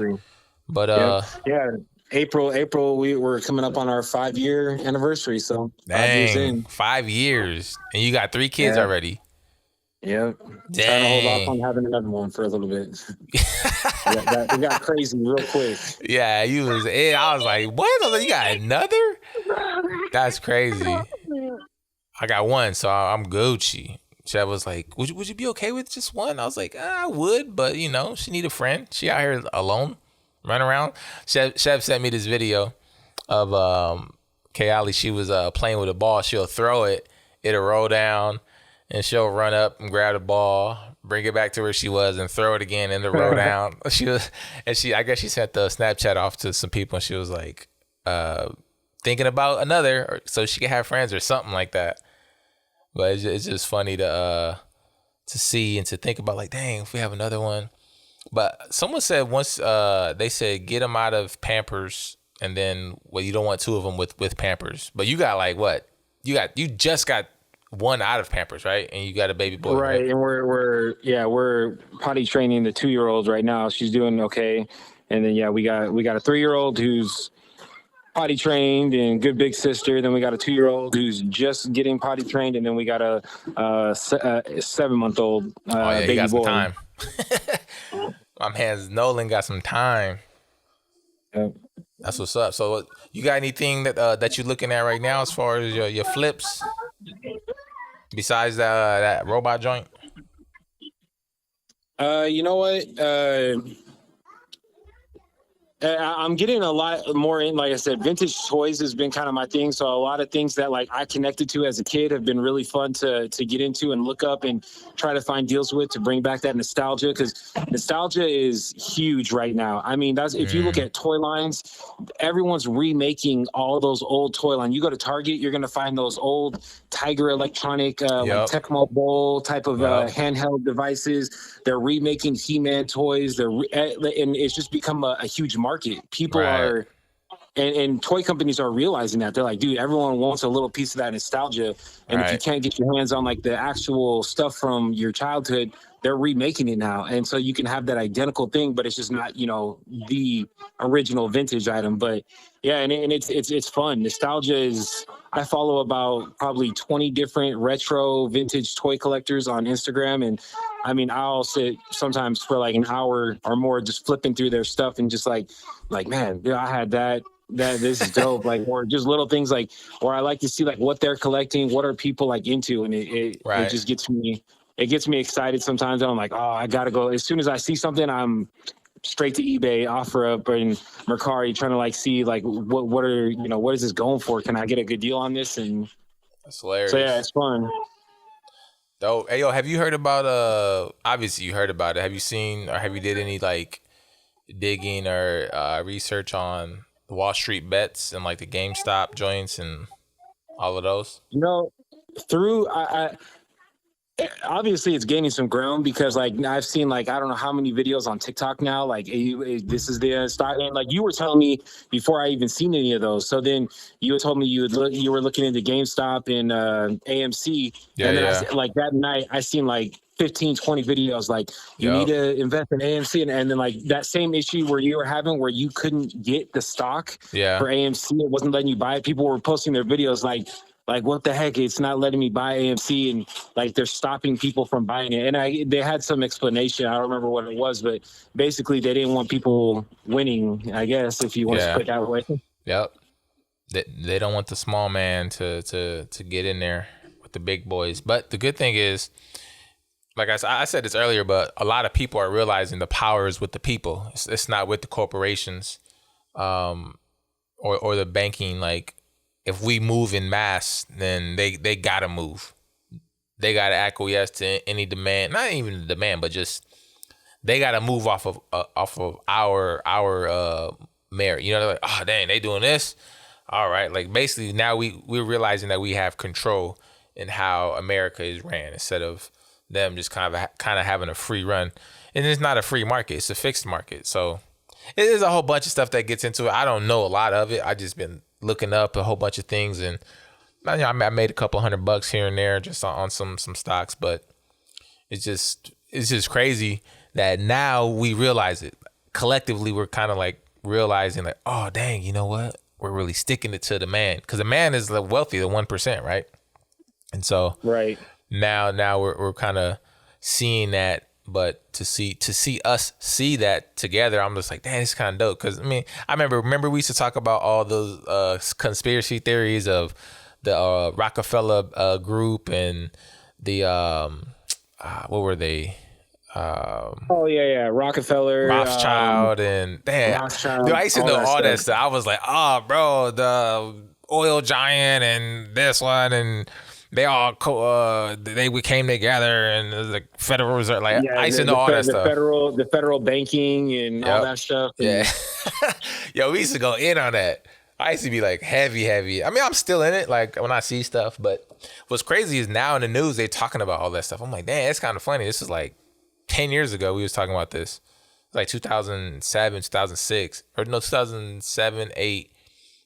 A: But
B: yeah. April, we were coming up on our 5-year anniversary. So 5 years in.
A: 5 years, and you got 3 kids already.
B: Yeah. Trying to hold off on having another one for a little bit. It got crazy real quick.
A: Yeah, I was like, what? I was like, you got another? That's crazy. I got one, so I'm Gucci. Chev was like, would you be okay with just one? I was like, I would, but she need a friend. She out here alone, run around. Chev sent me this video of Kayali. She was playing with a ball. She'll throw it, it'll roll down, and she'll run up and grab the ball, bring it back to where she was, and throw it again, and it'll roll down. I guess she sent the Snapchat off to some people, and she was like, thinking about another, so she could have friends or something like that. But it's just funny to see and to think about, like, dang, if we have another one. But someone said once, they said get them out of Pampers, and then you don't want two of them with Pampers. But you got like what? You just got one out of Pampers, right? And you got a baby boy,
B: right? And we're potty training the 2-year-old right now. She's doing okay, and then we got a 3-year-old who's potty trained and good big sister. Then we got a 2-year-old who's just getting potty trained, and then we got a 7-month-old baby
A: got
B: boy.
A: Some time. My man's Nolan got some time.
B: Yep.
A: That's what's up. So you got anything that you're looking at right now as far as your flips besides that robot joint?
B: You know what? I'm getting a lot more in, like I said, vintage toys has been kind of my thing. So a lot of things that like I connected to as a kid have been really fun to get into and look up and try to find deals with to bring back that nostalgia, because nostalgia is huge right now. I mean, if you look at toy lines, everyone's remaking all those old toy lines. You go to Target, you're going to find those old Tiger Electronic, like Tecmo Bowl type of handheld devices. They're remaking He-Man toys. And it's just become a huge market. People are, and toy companies are realizing that. They're like, dude, everyone wants a little piece of that nostalgia. And if you can't get your hands on like the actual stuff from your childhood, they're remaking it now. And so you can have that identical thing, but it's just not, the original vintage item. But yeah, and it's fun. Nostalgia is, I follow about probably 20 different retro vintage toy collectors on Instagram. And I mean, I'll sit sometimes for like an hour or more just flipping through their stuff and just like, man, I had that. This is dope. Like, or just little things like, or I like to see like what they're collecting, what are people like into, and it just gets me. It gets me excited sometimes. I'm like, oh, I gotta go. As soon as I see something, I'm straight to eBay, OfferUp, and Mercari, trying to like see like what are what is this going for? Can I get a good deal on this? And
A: that's hilarious.
B: So yeah, it's fun.
A: Oh, hey, yo, have you heard about obviously you heard about it. Have you seen or have you did any like digging or research on the Wallstreet bets and like the GameStop joints and all of those?
B: Through obviously it's gaining some ground, because like I've seen like I don't know how many videos on TikTok now, like this is the stock, and like you were telling me before I even seen any of those. So then you had told me you were looking into GameStop and AMC, and then I, like that night I seen like 15, 20 videos like you need to invest in AMC, and then like that same issue where you were having where you couldn't get the stock for AMC, it wasn't letting you buy it. People were posting their videos like what the heck, it's not letting me buy AMC, and like they're stopping people from buying it. And they had some explanation, I don't remember what it was, but basically they didn't want people winning, I guess, if you want to put it that way.
A: Yep. They don't want the small man to get in there with the big boys. But the good thing is, like I said this earlier, but a lot of people are realizing the power is with the people. It's not with the corporations or the banking. Like, if we move in mass, then they gotta move. They gotta acquiesce to any demand, not even the demand, but just they gotta move off of our merit. They're like, oh dang, they doing this. All right, like basically now we're realizing that we have control in how America is ran, instead of them just kind of having a free run. And it's not a free market; it's a fixed market. So it is a whole bunch of stuff that gets into it. I don't know a lot of it. I just been looking up a whole bunch of things, and I made a couple $100 here and there just on some stocks. But it's just crazy that now we realize it collectively. We're kind of like realizing like, oh dang, you know what? We're really sticking it to the man, because the man is the wealthy, the 1%, right? And so now we're kind of seeing that. But to see us see that together, I'm just like, damn, it's kind of dope. Because I mean, I remember we used to talk about all those conspiracy theories of the Rockefeller group and the what were they?
B: Oh yeah, Rockefeller,
A: Rothschild, and damn, dude,
B: Rothschild,
A: I used to
B: all
A: know
B: that
A: all that
B: stuff.
A: stuff. I was like, oh, bro, the oil giant and this one, and they all they came together, and the Federal Reserve. Like,
B: Yeah,
A: I used to know all that stuff.
B: the federal banking and all
A: Yep.
B: that stuff.
A: Yeah.
B: And
A: Yo, we used to go in on that. I used to be like heavy. I mean, I'm still in it, like when I see stuff, but what's crazy is now in the news they talking about all that stuff. I'm like, damn, it's kind of funny. This is like 10 years ago we was talking about this. Like 2007, 2006, or no, 2007, 8.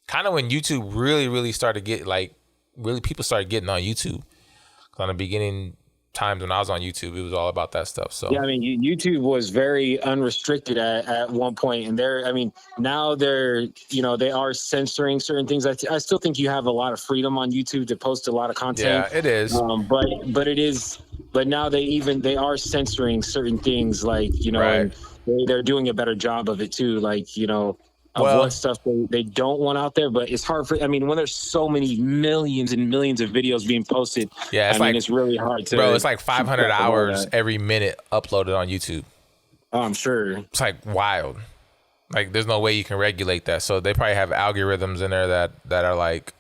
A: Kind of when YouTube really started to get like, really people started getting on YouTube. 'Cause on the beginning times when I was on YouTube, it was all about that stuff. So
B: yeah, I mean, YouTube was very unrestricted at one point, and I mean, now they are censoring certain things. I still think you have a lot of freedom on YouTube to post a lot of content.
A: yeah, it is.
B: But now they are censoring certain things, like,
A: Right.
B: and they're doing a better job of it too, like, of what
A: Well,
B: stuff they don't want out there. But it's hard I mean, when there's so many millions and millions of videos being posted,
A: yeah,
B: I
A: it's
B: mean,
A: like,
B: it's really hard to
A: bro, it's like
B: keep
A: 500
B: track of all
A: hours
B: that.
A: every minute uploaded on YouTube.
B: Oh, I'm sure.
A: It's like wild. Like there's no way you can regulate that. So they probably have algorithms in there that are like,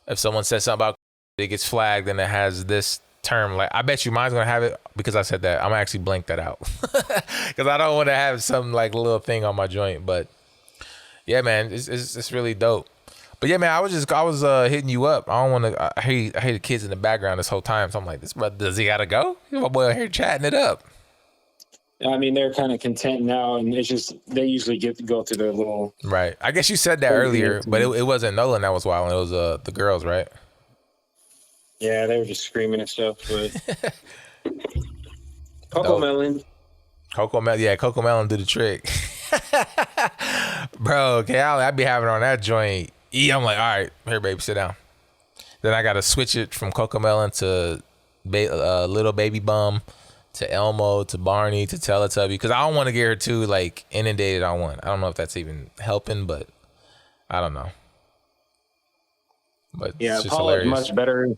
A: if someone says something about it gets flagged and it has this term, like I bet you mine's gonna have it because I said that. I'm gonna actually blank that out because I don't want to have some like little thing on my joint. But yeah, man, it's really dope. But yeah, man, I was hitting you up. I don't want to. I hear the kids in the background this whole time. So I'm like, this brother, does he gotta go? My boy out here chatting it up.
B: I mean, they're kind of content now, and it's just they usually get to go through their little.
A: Right. I guess you said that earlier, but it wasn't Nolan that was wild. It was the girls, right?
B: Yeah, they were just screaming and stuff. But Coco
A: Dope.
B: Melon.
A: Coco Melon, yeah, Coco Melon do the trick. Bro, Cal, I be having on that joint. I'm like, all right, here, baby, sit down. Then I gotta switch it from Coco Melon to Little Baby Bum to Elmo to Barney to Teletubby because I don't want to get her too like inundated on one. I don't know if that's even helping, but I don't know. But
B: Yeah,
A: it's just
B: Paula's
A: hilarious.
B: much better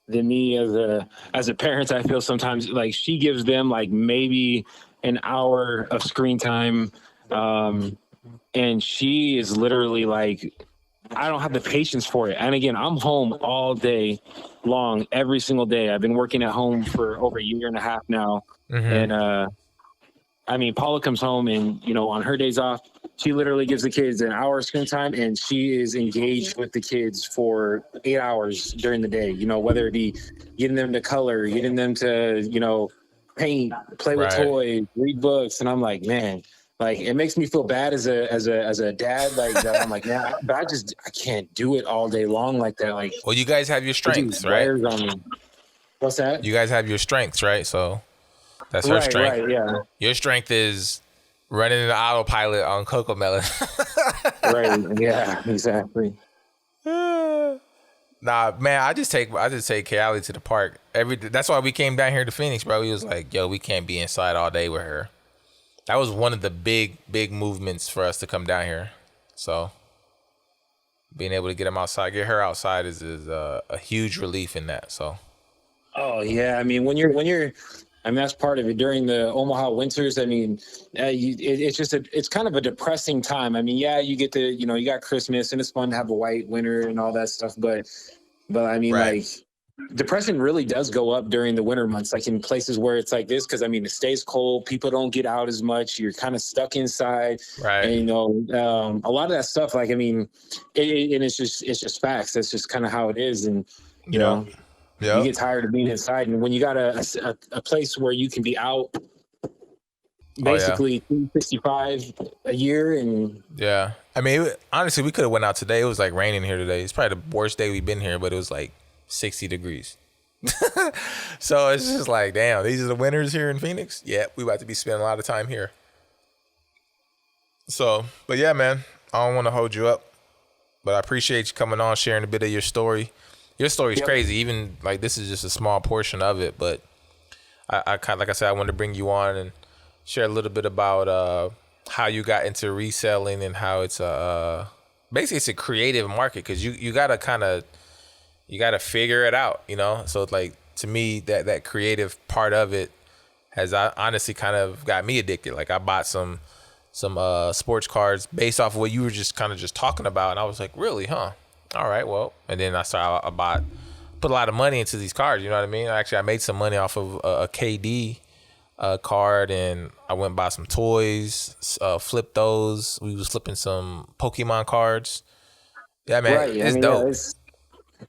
B: than me as a parent. I feel sometimes like she gives them like maybe an hour of screen time, and she is literally like, I don't have the patience for it. And again, I'm home all day long, every single day. I've been working at home for over a year and a half now, and I mean, Paula comes home and, on her days off, she literally gives the kids an hour of screen time, and she is engaged with the kids for 8 hours during the day, whether it be getting them to color, getting them to, paint, play with
A: Right.
B: toys, read books. And I'm like, man, like, it makes me feel bad as a dad. Like, that I'm like, man, but I can't do it all day long like that. Like,
A: Well, you guys have your
B: it
A: strengths,
B: just
A: right?
B: wears on me. What's that?
A: You guys have your strengths, right? So that's her
B: Right,
A: strength.
B: right, yeah.
A: Your strength is running an autopilot on Coco Melon.
B: Right, yeah, exactly.
A: Nah, man, I just take Kayali to the park. That's why we came down here to Phoenix, bro. He was like, yo, we can't be inside all day with her. That was one of the big movements for us to come down here. So being able to get her outside is a huge relief in that. So
B: Oh yeah, I mean I mean that's part of it during the Omaha winters. I mean, it's kind of a depressing time. I mean, yeah, you get you got Christmas and it's fun to have a white winter and all that stuff, but I mean,
A: Right.
B: like, depression really does go up during the winter months, like in places where it's like this, because I mean it stays cold, people don't get out as much, you're kind of stuck inside,
A: Right.
B: and a lot of that stuff, like, I mean, and it's just facts. That's just kind of how it is, and you know.
A: Yeah.
B: You get tired of being inside, and when you got a place where you can be out basically 365 a year, and
A: Yeah. I mean, honestly, we could have went out today. It was like raining here today. It's probably the worst day we've been here, but it was like 60 degrees. So it's just like, damn, these are the winters here in Phoenix. Yeah, we about to be spending a lot of time here. So, but yeah, man, I don't want to hold you up, but I appreciate you coming on, sharing a bit of your story. Your story's crazy. Even like this is just a small portion of it, but I kind of, like I said, I wanted to bring you on and share a little bit about how you got into reselling and how it's basically it's a creative market because you gotta figure it out, So it's like, to me, that creative part of it has honestly kind of got me addicted. Like I bought some sports cards based off of what you were just kind of just talking about, and I was like, really, huh? All right, well, and then I put a lot of money into these cards. You know what I mean? Actually, I made some money off of a KD card, and I went and bought some toys, flipped those. We was flipping some Pokemon cards. Yeah, man,
B: Right.
A: it's dope.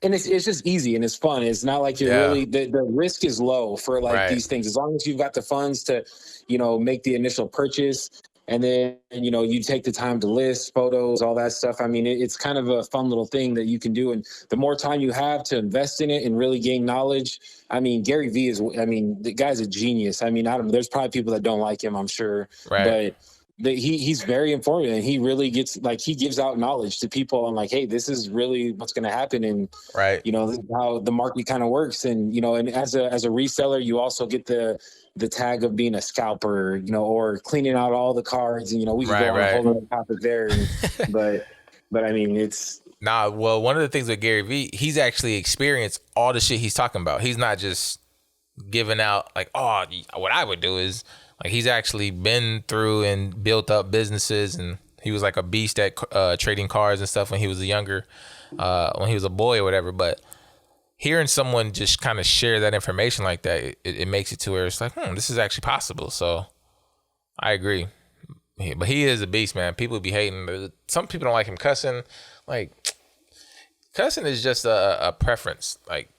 B: And it's just easy and it's fun. It's not like you're really the risk is low for like these things. As long as you've got the funds to, make the initial purchase, and then you take the time to list photos, all that stuff. I mean, it's kind of a fun little thing that you can do. And the more time you have to invest in it and really gain knowledge, I mean, Gary Vee the guy's a genius. I mean, I don't know. There's probably people that don't like him, I'm sure, but he's very informative, and he really he gives out knowledge to people on like, hey, this is really what's going to happen, and this is how the market kind of works. And and as a reseller, you also get the tag of being a scalper, or cleaning out all the cards, and we can go on a whole other topic there. But I mean, it's
A: well, one of the things with Gary Vee, he's actually experienced all the shit he's talking about. He's not just giving out like, oh, what I would do is. Like he's actually been through and built up businesses, and he was like a beast at trading cards and stuff when he was when he was a boy or whatever. But hearing someone just kind of share that information like that, it makes it to where it's like, this is actually possible. So I agree. But he is a beast, man. People be hating. Some people don't like him cussing. Like cussing is just a preference. Like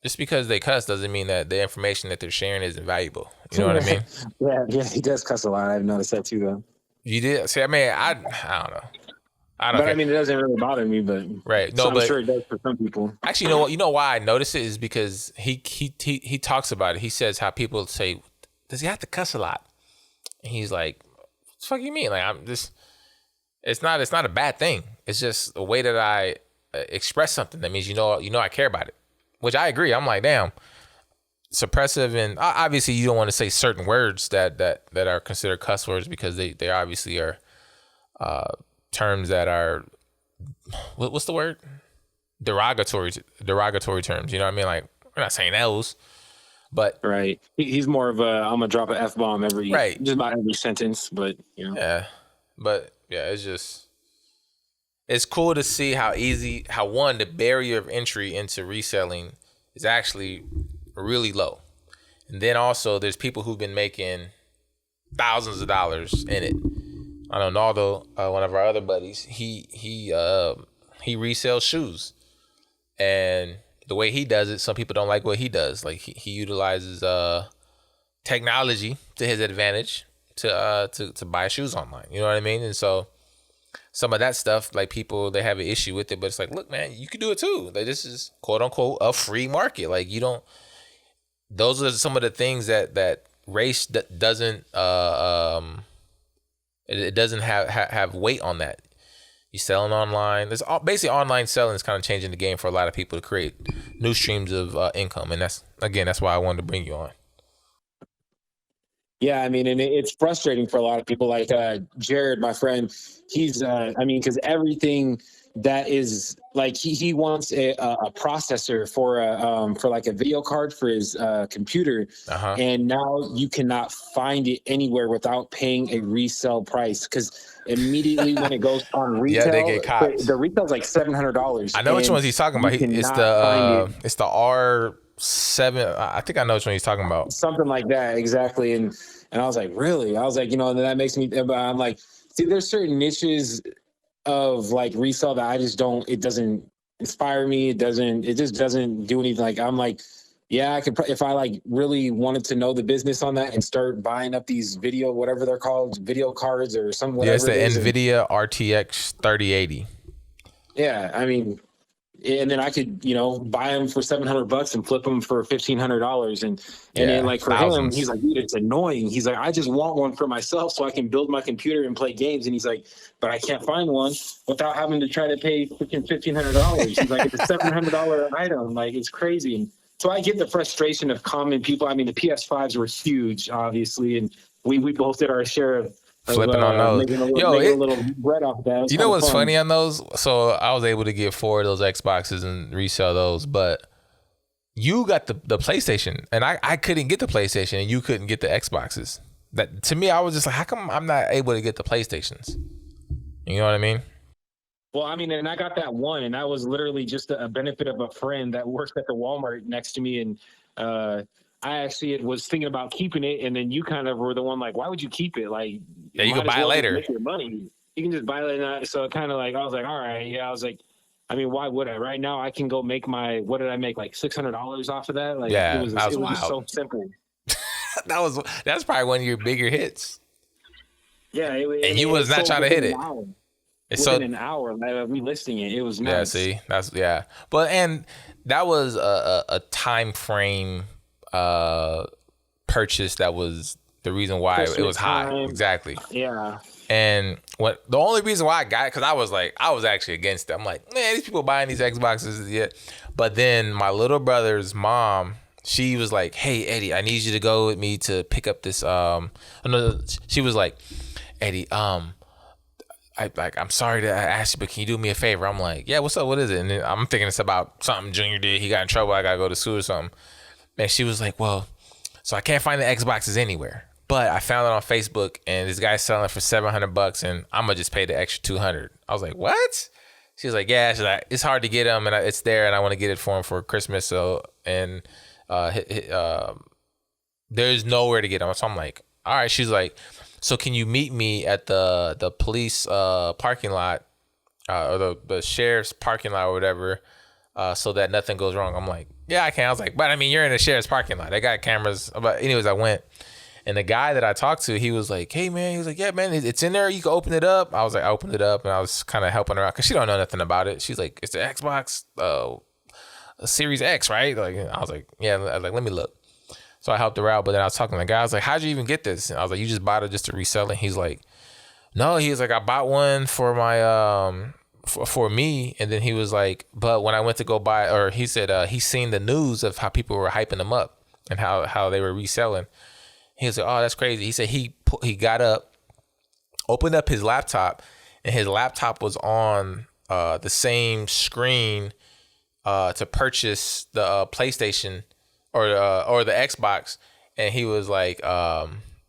A: just because they cuss doesn't mean that the information that they're sharing isn't valuable. You know what I mean?
B: Yeah, he does cuss a lot. I've noticed that too, though.
A: You did? See, I mean, I don't know.
B: I mean, it doesn't really bother me, but
A: no,
B: I'm sure it does for some people.
A: Actually, you know what? You know why I notice it is because he talks about it. He says how people say, "Does he have to cuss a lot?" And he's like, "What the fuck you mean? Like, I'm just. It's not a bad thing. It's just a way that I express something. That means I care about it." Which I agree. I'm like, damn, suppressive, and obviously you don't want to say certain words that are considered cuss words because they obviously are terms that are what's the word? Derogatory terms. You know what I mean? Like we're not saying those, but
B: right. He's more of a I'm gonna drop an F-bomb just about every sentence, but
A: yeah, but yeah, it's cool to see how the barrier of entry into reselling is actually really low. And then also there's people who've been making thousands of dollars in it. I know Naldo, one of our other buddies, he resells shoes. And the way he does it, some people don't like what he does. Like he utilizes technology to his advantage to buy shoes online. You know what I mean? And so some of that stuff, like people, they have an issue with it, but it's like, look, man, you can do it too. Like this is quote unquote a free market. Like those are some of the things that race doesn't, it doesn't have weight on that. You selling online. Basically online selling is kind of changing the game for a lot of people to create new streams of income. And that's why I wanted to bring you on.
B: Yeah, I mean, and it's frustrating for a lot of people. Like Jared, my friend, he's, because everything that is like he wants a processor for like a video card for his computer, and now you cannot find it anywhere without paying a resale price because immediately when it goes on retail,
A: they get caught.
B: The retail's like $700.
A: I know which ones he's talking about. It's the R7. I think I know which one he's talking about.
B: Something like that, exactly. And I was like, really? I was like, and then that makes me. I'm like, see, there's certain niches of like resale that I just don't. It doesn't inspire me. It just doesn't do anything. Like I'm like, yeah, I could if I like really wanted to know the business on that and start buying up these whatever they're called, video cards or something.
A: Yeah, it's the NVIDIA RTX 3080.
B: Yeah, I mean. And then I could, buy them for $700 and flip them for $1,500. And then like for him, he's like, dude, it's annoying. He's like, I just want one for myself so I can build my computer and play games. And he's like, but I can't find one without having to try to pay $1,500. He's like, it's a $700 item. Like, it's crazy. And so I get the frustration of common people. I mean, the PS5s were huge, obviously. And we both did our share of
A: flipping on those.
B: Making a little bread off that.
A: You know what's funny on those? So I was able to get 4 of those Xboxes and resell those, but you got the PlayStation, and I couldn't get the PlayStation, and you couldn't get the Xboxes. That to me, I was just like, how come I'm not able to get the PlayStations? You know what I mean?
B: Well, I mean, and I got that one, and that was literally just a benefit of a friend that works at the Walmart next to me, and I actually was thinking about keeping it, and then you kind of were the one like, why would you keep it? Like,
A: yeah, you can buy it later.
B: Make your money. You can just buy it later. So kind of like, I was like, all right, yeah. I was like, I mean, why would I? Right now, I can go make what did I make? Like $600 off of that. Like,
A: yeah,
B: it was just so simple.
A: That's probably one of your bigger hits.
B: Yeah,
A: and you was not trying to hit it.
B: Within an hour of me listing it, it was nice.
A: Yeah, see, but and that was a time frame purchase that was the reason why Christmas it was high. Exactly.
B: Yeah.
A: And the only reason why I got it, because I was actually against it. I'm like, man, these people buying these Xboxes yet. But then my little brother's mom, she was like, hey, Eddie, I need you to go with me to pick up this. She was like, Eddie, I'm sorry to ask you, but can you do me a favor? I'm like, yeah, what's up? What is it? And then I'm thinking it's about something Junior did. He got in trouble. I got to go to school or something. And she was like, well, so I can't find the Xboxes anywhere. But I found it on Facebook, and this guy's selling it for $700, and I'm gonna just pay the extra $200. I was like, what? She was like, yeah. She's like, it's hard to get them, and it's there, and I want to get it for him for Christmas. So, and there's nowhere to get them. So I'm like, all right. She's like, so can you meet me at the police parking lot or the sheriff's parking lot or whatever, so that nothing goes wrong? I'm like, yeah, I can. I was like, but I mean, you're in a sheriff's parking lot. They got cameras. But anyways, I went. And the guy that I talked to, he was like, hey, man. He was like, yeah, man, it's in there. You can open it up. I was like, I opened it up, and I was kind of helping her out because she don't know nothing about it. She's like, it's the Xbox Series X, right? Like, I was like, yeah. I was like, let me look. So I helped her out. But then I was talking to the guy. I was like, how'd you even get this? And I was like, you just bought it just to resell it? He's like, no. He was like, I bought one for my for me. And then he was like, but when I went to go buy, or he said he's seen the news of how people were hyping them up and how they were reselling. He was like, oh, that's crazy. He said he got up, opened up his laptop, and his laptop was on the same screen to purchase the PlayStation or the Xbox. And he was like,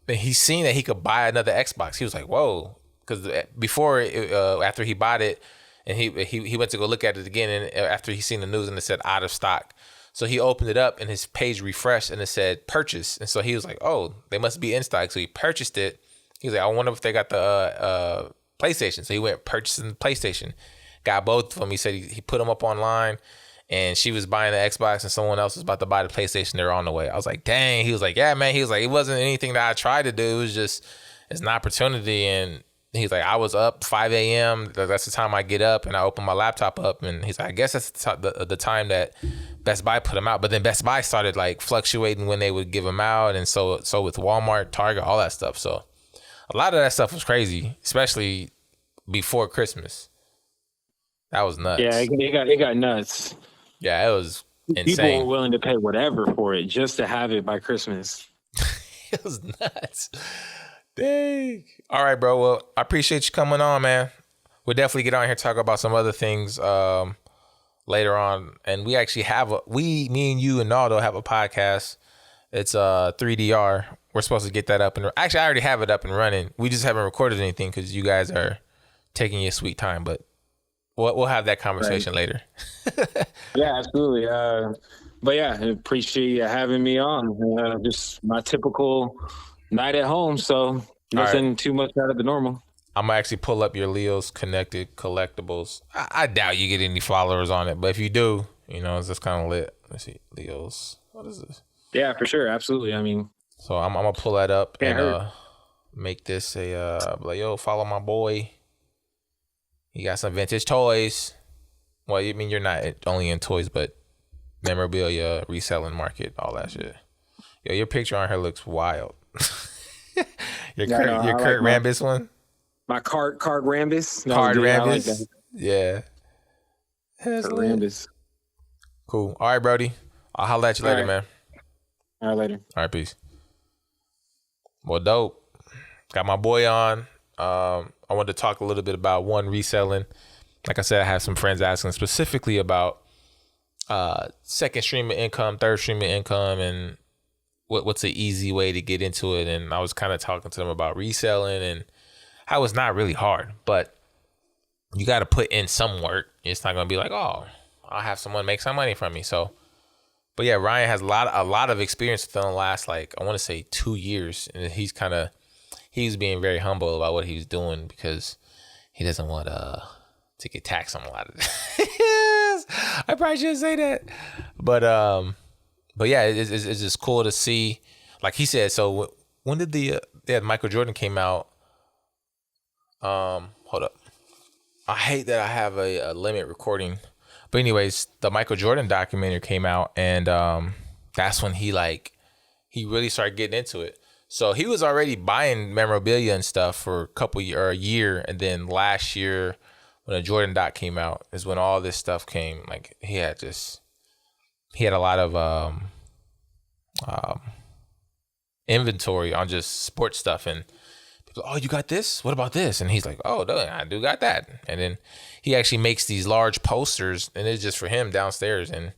A: he's seen that he could buy another Xbox. He was like, whoa. Because before, after he bought it, and he went to go look at it again, and after he seen the news and it said out of stock. So he opened it up and his page refreshed and it said purchase. And so he was like, oh, they must be in stock. So he purchased it. He was like, I wonder if they got the PlayStation. So he went purchasing the PlayStation, got both of them. He said he put them up online, and she was buying the Xbox and someone else was about to buy the PlayStation. They're on the way. I was like, dang. He was like, yeah, man. He was like, it wasn't anything that I tried to do. It was just, it's an opportunity. And he's like, I was up 5 a.m. That's the time I get up, and I open my laptop up. And he's like, I guess that's the time that Best Buy put them out. But then Best Buy started like fluctuating when they would give them out. And so with Walmart, Target, all that stuff. So a lot of that stuff was crazy, especially before Christmas. That was nuts.
B: Yeah, it got nuts.
A: Yeah, it was insane.
B: People were willing to pay whatever for it just to have it by Christmas.
A: It was nuts. Dang. All right, bro. Well, I appreciate you coming on, man. We'll definitely get on here and talk about some other things later on. And we actually have me and you and Naldo have a podcast. It's 3DR. We're supposed to get that up. And actually, I already have it up and running. We just haven't recorded anything because you guys are taking your sweet time. But we'll have that conversation later.
B: Yeah, absolutely. But yeah, I appreciate you having me on. Just my typical night at home, so nothing too much out of the normal.
A: I'm gonna actually pull up your Leo's Connected Collectibles. I doubt you get any followers on it, but if you do, it's just kind of lit. Let's see, Leo's. What is this?
B: Yeah, for sure, absolutely. I mean,
A: so I'm gonna pull that up and make this like, yo, follow my boy. He got some vintage toys. Well, I mean, you're not only in toys, but memorabilia, reselling market, all that shit. Yo, your picture on her looks wild. your Kurt Rambis one.
B: My card Rambis.
A: Card Rambis. Like yeah.
B: Kurt Rambis.
A: Cool. All right, Brody. I'll holler at you later, man.
B: All right, later.
A: All right, peace. Well, dope. Got my boy on. I wanted to talk a little bit about reselling. Like I said, I have some friends asking specifically about second stream of income, third stream of income, and what's an easy way to get into it. And I was kind of talking to them about reselling and how it's not really hard, but you got to put in some work. It's not going to be like, oh, I'll have someone make some money from me. So, but yeah, Ryan has a lot of experience within the last, like, I want to say 2 years. And he's being very humble about what he's doing because he doesn't want to get taxed on a lot of this. I probably shouldn't say that. But yeah, it's just cool to see. Like he said, so when did Michael Jordan came out? Hold up. I hate that I have a limit recording. But anyways, the Michael Jordan documentary came out, and that's when he really started getting into it. So he was already buying memorabilia and stuff for a year, and then last year when the Jordan doc came out is when all this stuff came. Like he had a lot of inventory on just sports stuff, and oh, you got this? What about this? And he's like, oh, no, I do got that. And then he actually makes these large posters, and it's just for him downstairs. And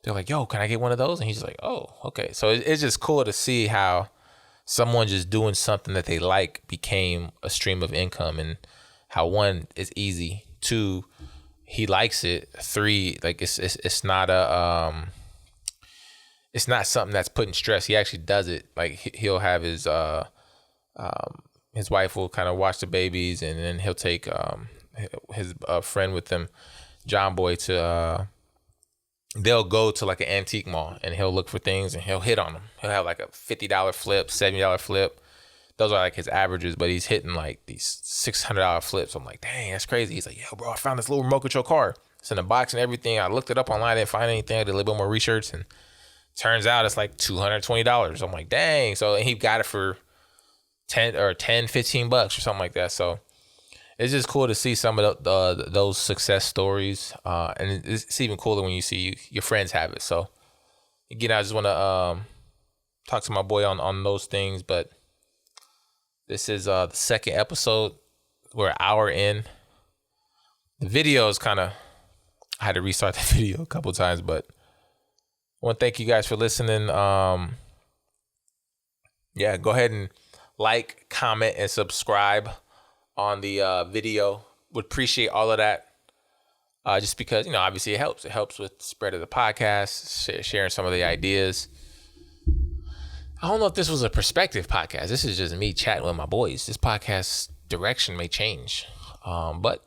A: they're like, yo, can I get one of those? And he's like, oh, okay. So it's just cool to see how someone just doing something that they like became a stream of income, and how one is easy, two, he likes it, three, like it's not it's not something that's putting stress. He actually does it. Like he'll have his wife will kind of watch the babies, and then he'll take his friend with him, John Boy, to they'll go to like an antique mall, and he'll look for things, and he'll hit on them. He'll have like a $50 flip, $70 flip. Those are like his averages, but he's hitting like these $600 flips. I'm like, dang, that's crazy. He's like, yo, bro, I found this little remote control car. It's in a box and everything. I looked it up online, didn't find anything. I did a little bit more research, and turns out it's like $220. I'm like, dang. So and he got it for 10 or 10, 15 bucks or something like that. So it's just cool to see some of those success stories. And it's even cooler when you see your friends have it. So again, I just want to talk to my boy on those things. But this is the second episode. We're an hour in. The video is I had to restart the video a couple times, but I want to thank you guys for listening. Yeah, go ahead and like, comment, and subscribe on the video. Would appreciate all of that. Just because, obviously it helps. It helps with the spread of the podcast, sharing some of the ideas. I don't know if this was a perspective podcast. This is just me chatting with my boys. This podcast direction may change. But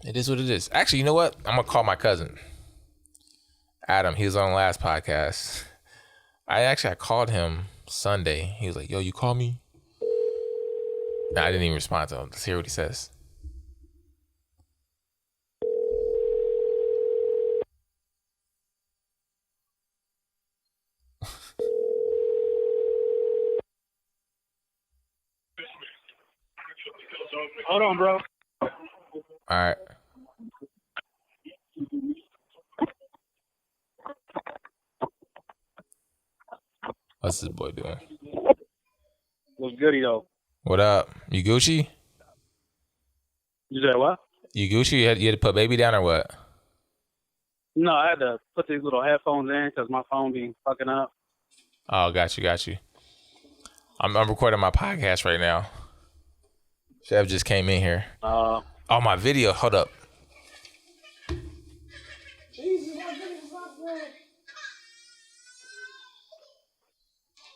A: it is what it is. Actually, you know what? I'm going to call my cousin, Adam. He was on the last podcast. I called him Sunday. He was like, yo, you call me? No, I didn't even respond to him. Let's hear what he says.
C: Hold on, bro.
A: All right. What's this boy doing?
C: What's goody though?
A: What up? You Gucci?
C: You said what?
A: You Gucci? You had to put baby down or what?
C: No, I had to put these little headphones in because my phone be fucking up.
A: Oh, got you. I'm recording my podcast right now. Chef just came in here. Oh, my video. Hold up.
C: Jesus, my video's not good.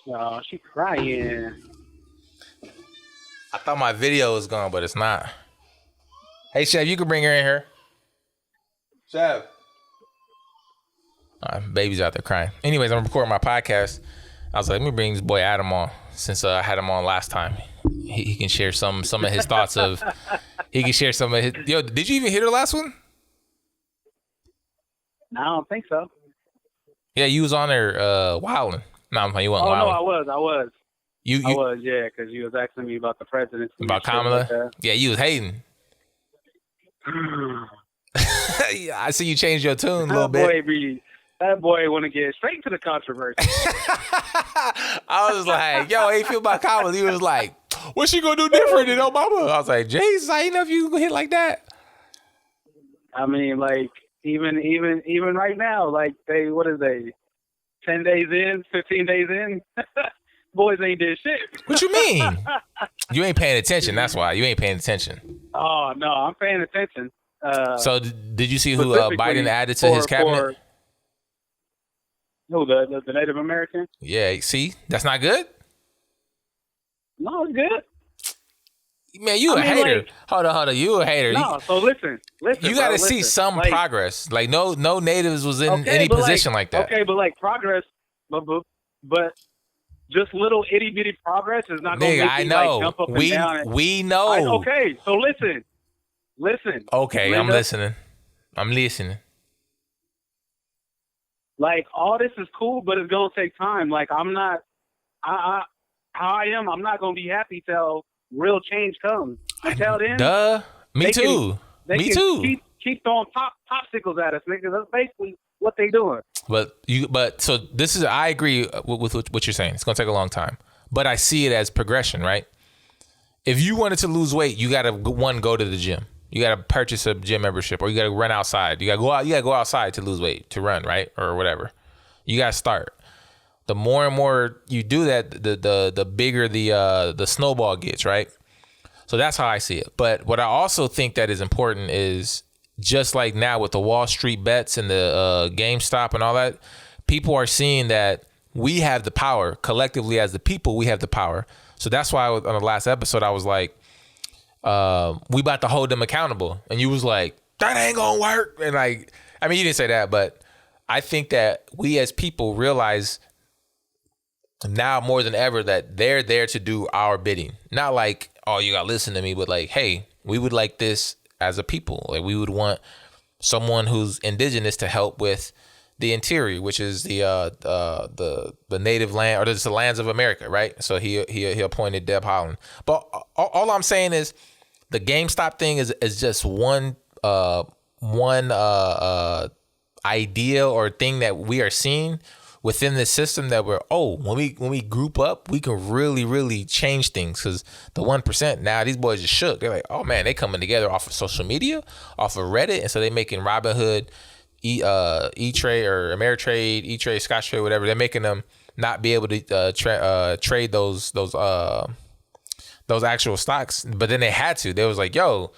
C: Oh, she crying.
A: I thought my video was gone, but it's not. Hey, Chef, you can bring her in here. Chef. Baby's out there crying. Anyways, I'm recording my podcast. I was like, let me bring this boy Adam on since I had him on last time. He can share some of his thoughts of. He can share some of his. Yo, did you even hear the last one?
C: No, I don't think so.
A: Yeah, you was on there wilding. No, you wasn't
C: wilding.
A: No,
C: I was.
A: I
C: was, yeah, because you was asking me about the presidency.
A: About Kamala? Like yeah, you was hating. Yeah, I see you changed your tune a little bit.
C: That boy want to get straight to the controversy.
A: I was like, yo, how you feel about Kamala? He was like, what's she going to do different than Obama? I was like, Jesus, I didn't know if you could hit like that.
C: I mean, like, even right now, like what is they, 10 days in, 15 days in, boys ain't did shit.
A: What you mean? You ain't paying attention. That's why you ain't paying attention.
C: Oh no, I'm paying attention.
A: So did you see who Biden added to his cabinet?
C: Who, the Native American?
A: Yeah, see, that's not good.
C: No, it's good.
A: Man, you a hater. Like, hold on. You a hater.
C: No, so listen.
A: You got to see some progress. Like no natives was in any position like that.
C: Okay, but like progress, but just little itty bitty progress is not going to make you like jump up and down.
A: We know.
C: Okay, so listen.
A: Okay, Linda, I'm listening.
C: Like all this is cool, but it's gonna take time. Like I'm not gonna be happy till real change comes. Until then,
A: me too.
C: Keep throwing popsicles at us, nigga. That's basically what they doing.
A: But so this is, I agree with what you're saying. It's gonna take a long time, but I see it as progression, right? If you wanted to lose weight, you gotta go to the gym. You gotta purchase a gym membership, or you gotta run outside. You gotta go out. You gotta go outside to lose weight, to run, right, or whatever. You gotta start. The more and more you do that, the bigger the snowball gets, right? So that's how I see it. But what I also think that is important is, just like now with the Wall Street bets and the GameStop and all that, people are seeing that we have the power collectively as the people. We have the power. So that's why on the last episode I was like, we about to hold them accountable, and you was like, that ain't gonna work. And like, I mean, you didn't say that, but I think that we as people realize now more than ever that they're there to do our bidding. Not like, oh, you gotta listen to me, but like, hey, we would like this as a people. Like, we would want someone who's indigenous to help with the interior, which is the native land, or the lands of America, right? So he appointed Deb Haaland. But all I'm saying is the GameStop thing is just one idea or thing that we are seeing within the system, that when we group up, we can really change things. Because the 1% now, these boys are shook. They're like, oh man, they coming together off of social media, off of Reddit, and so they making Robinhood, E-Trade or Ameritrade, E-Trade, Scottrade, whatever. They're making them not be able to trade those actual stocks, but then they had to. They was like, yo,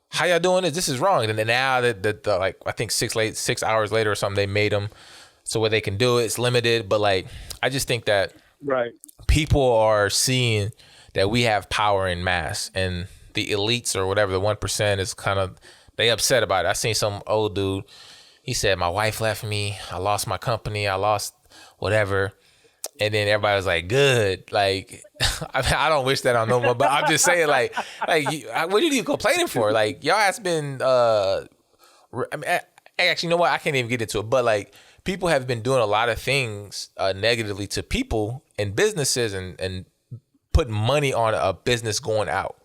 A: how y'all doing this? This is wrong. And then now that like, I think 6 hours later or something, they made them so where they can do it. It's limited, but like, I just think that people are seeing that we have power in mass, and the elites or whatever, the 1% is kind of, they upset about it. I seen some old dude, he said, my wife left me, I lost my company, I lost whatever. And then everybody was like, good. Like, I don't wish that on no more, but I'm just saying, like, what are you complaining for? Like, y'all has been, I mean, actually, you know what? I can't even get into it, but like, people have been doing a lot of things negatively to people and businesses, and putting money on a business going out.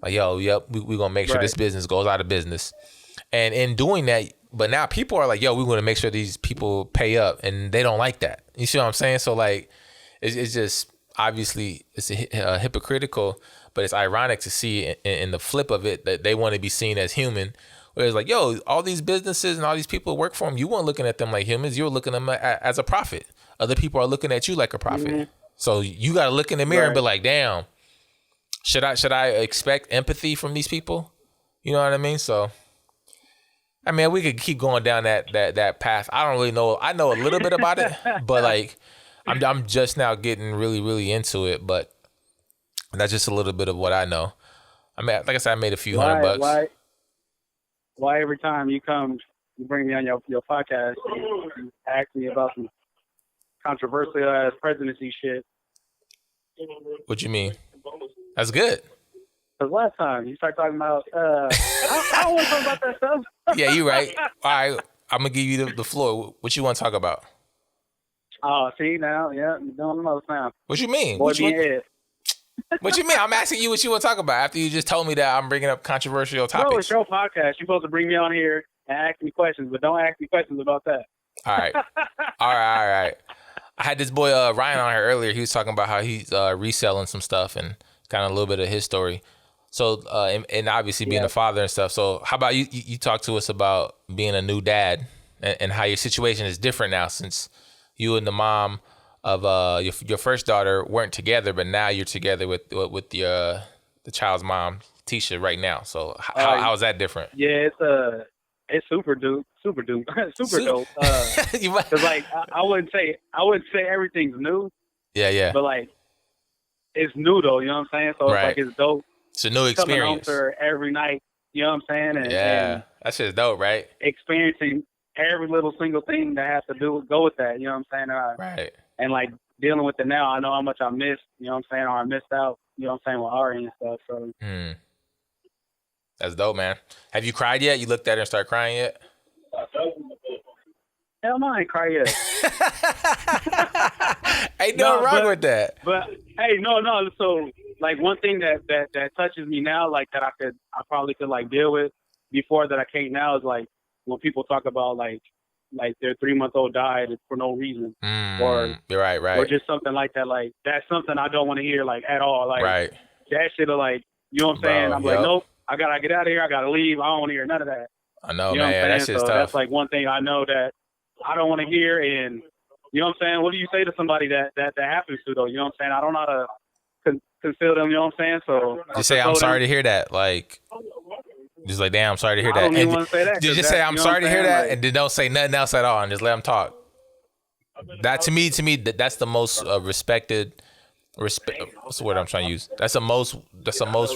A: Like, yo, yep, we're going to make sure this business goes out of business. And in doing that, but now people are like, yo, we want to make sure these people pay up, and they don't like that. You see what I'm saying? So like, it's just, obviously it's hypocritical, but it's ironic to see in the flip of it that they want to be seen as human. Whereas like, yo, all these businesses and all these people who work for them, you weren't looking at them like humans. You were looking at them as a profit. Other people are looking at you like a profit. Mm-hmm. So you got to look in the mirror and be like, damn, should I expect empathy from these people? You know what I mean? So, I mean, we could keep going down that path. I don't really know. I know a little bit about it, but like, I'm just now getting really into it. But that's just a little bit of what I know. I mean, like I said, I made a few $100.
C: Why every time you bring me on your podcast, you ask me about some controversial ass presidency shit?
A: What you mean? That's good.
C: Because last time you started talking about, I don't want to talk about that stuff.
A: Yeah, you're right. All right, I'm gonna give you the floor. What you want to talk about?
C: Oh, see now, yeah, you're doing the most now.
A: What you mean?
C: Boy,
A: what you mean? I'm asking you what you want to talk about after you just told me that I'm bringing up controversial topics.
C: Bro, it's your podcast. You're supposed to bring me on here and ask me questions, but don't ask me questions about that.
A: All right. I had this boy Ryan on here earlier. He was talking about how he's reselling some stuff and kind of a little bit of his story. So, and obviously being a father and stuff. So how about you talk to us about being a new dad and how your situation is different now since you and the mom of your first daughter weren't together, but now you're together with the child's mom, Tisha, right now. So how is that different?
C: Yeah, it's super dope, super dope. Cause like I wouldn't say everything's new.
A: Yeah.
C: But like it's new though, you know what I'm saying? So it's like it's dope.
A: It's a new experience.
C: Coming home to her every night, you know what I'm saying? And
A: that shit's dope, right?
C: Experiencing every little single thing that has to go with that, you know what I'm saying?
A: Right.
C: And like dealing with it now, I know how much I missed, you know what I'm saying, or I missed out, you know what I'm saying, with Ari and stuff. So
A: that's dope, man. Have you cried yet? You looked at her and started crying yet?
C: Hell no, I ain't cried yet.
A: Ain't nothing wrong with that.
C: But hey, no. So like one thing that touches me now, like that I probably could like deal with before that I can't now is like when people talk about like their 3-month-old died for no reason, or
A: you're right,
C: or just something like that. Like that's something I don't want to hear like at all. Like that shit of like, you know what I'm saying? I'm like, nope, I gotta get out of here. I gotta leave. I don't want to hear none of that.
A: I know,
C: you know
A: man. That shit's tough.
C: That's like one thing I know that I don't want to hear. And you know what I'm saying? What do you say to somebody that happens to though? You know what I'm saying? I don't know how to conceal them. You know what I'm saying? So
A: just say I'm sorry to hear that. Like. Just like, damn, I'm sorry to hear that.
C: I don't even want to say that.
A: Just say, I'm sorry to hear that, and then don't say nothing else at all, and just let them talk. That to me, that's the most respected. What's the word I'm trying to use? That's the most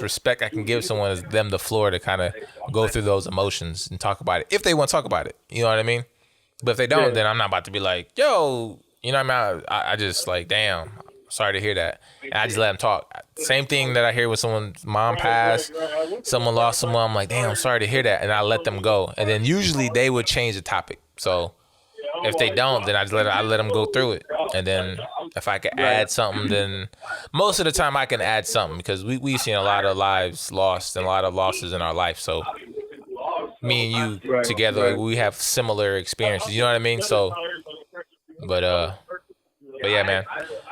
A: respect I can give someone is them the floor to kind of go through those emotions and talk about it if they want to talk about it. You know what I mean? But if they don't, then I'm not about to be like, yo, you know what I mean? I just like, damn. Sorry to hear that. And I just let them talk. Same thing that I hear when someone's mom passed, someone lost someone. I'm like, damn, I'm sorry to hear that. And I let them go. And then usually they would change the topic. So if they don't, then I let them go through it. And then if I could add something, then most of the time I can add something because we've seen a lot of lives lost and a lot of losses in our life. So me and you together, we have similar experiences. You know what I mean? So, but yeah, man.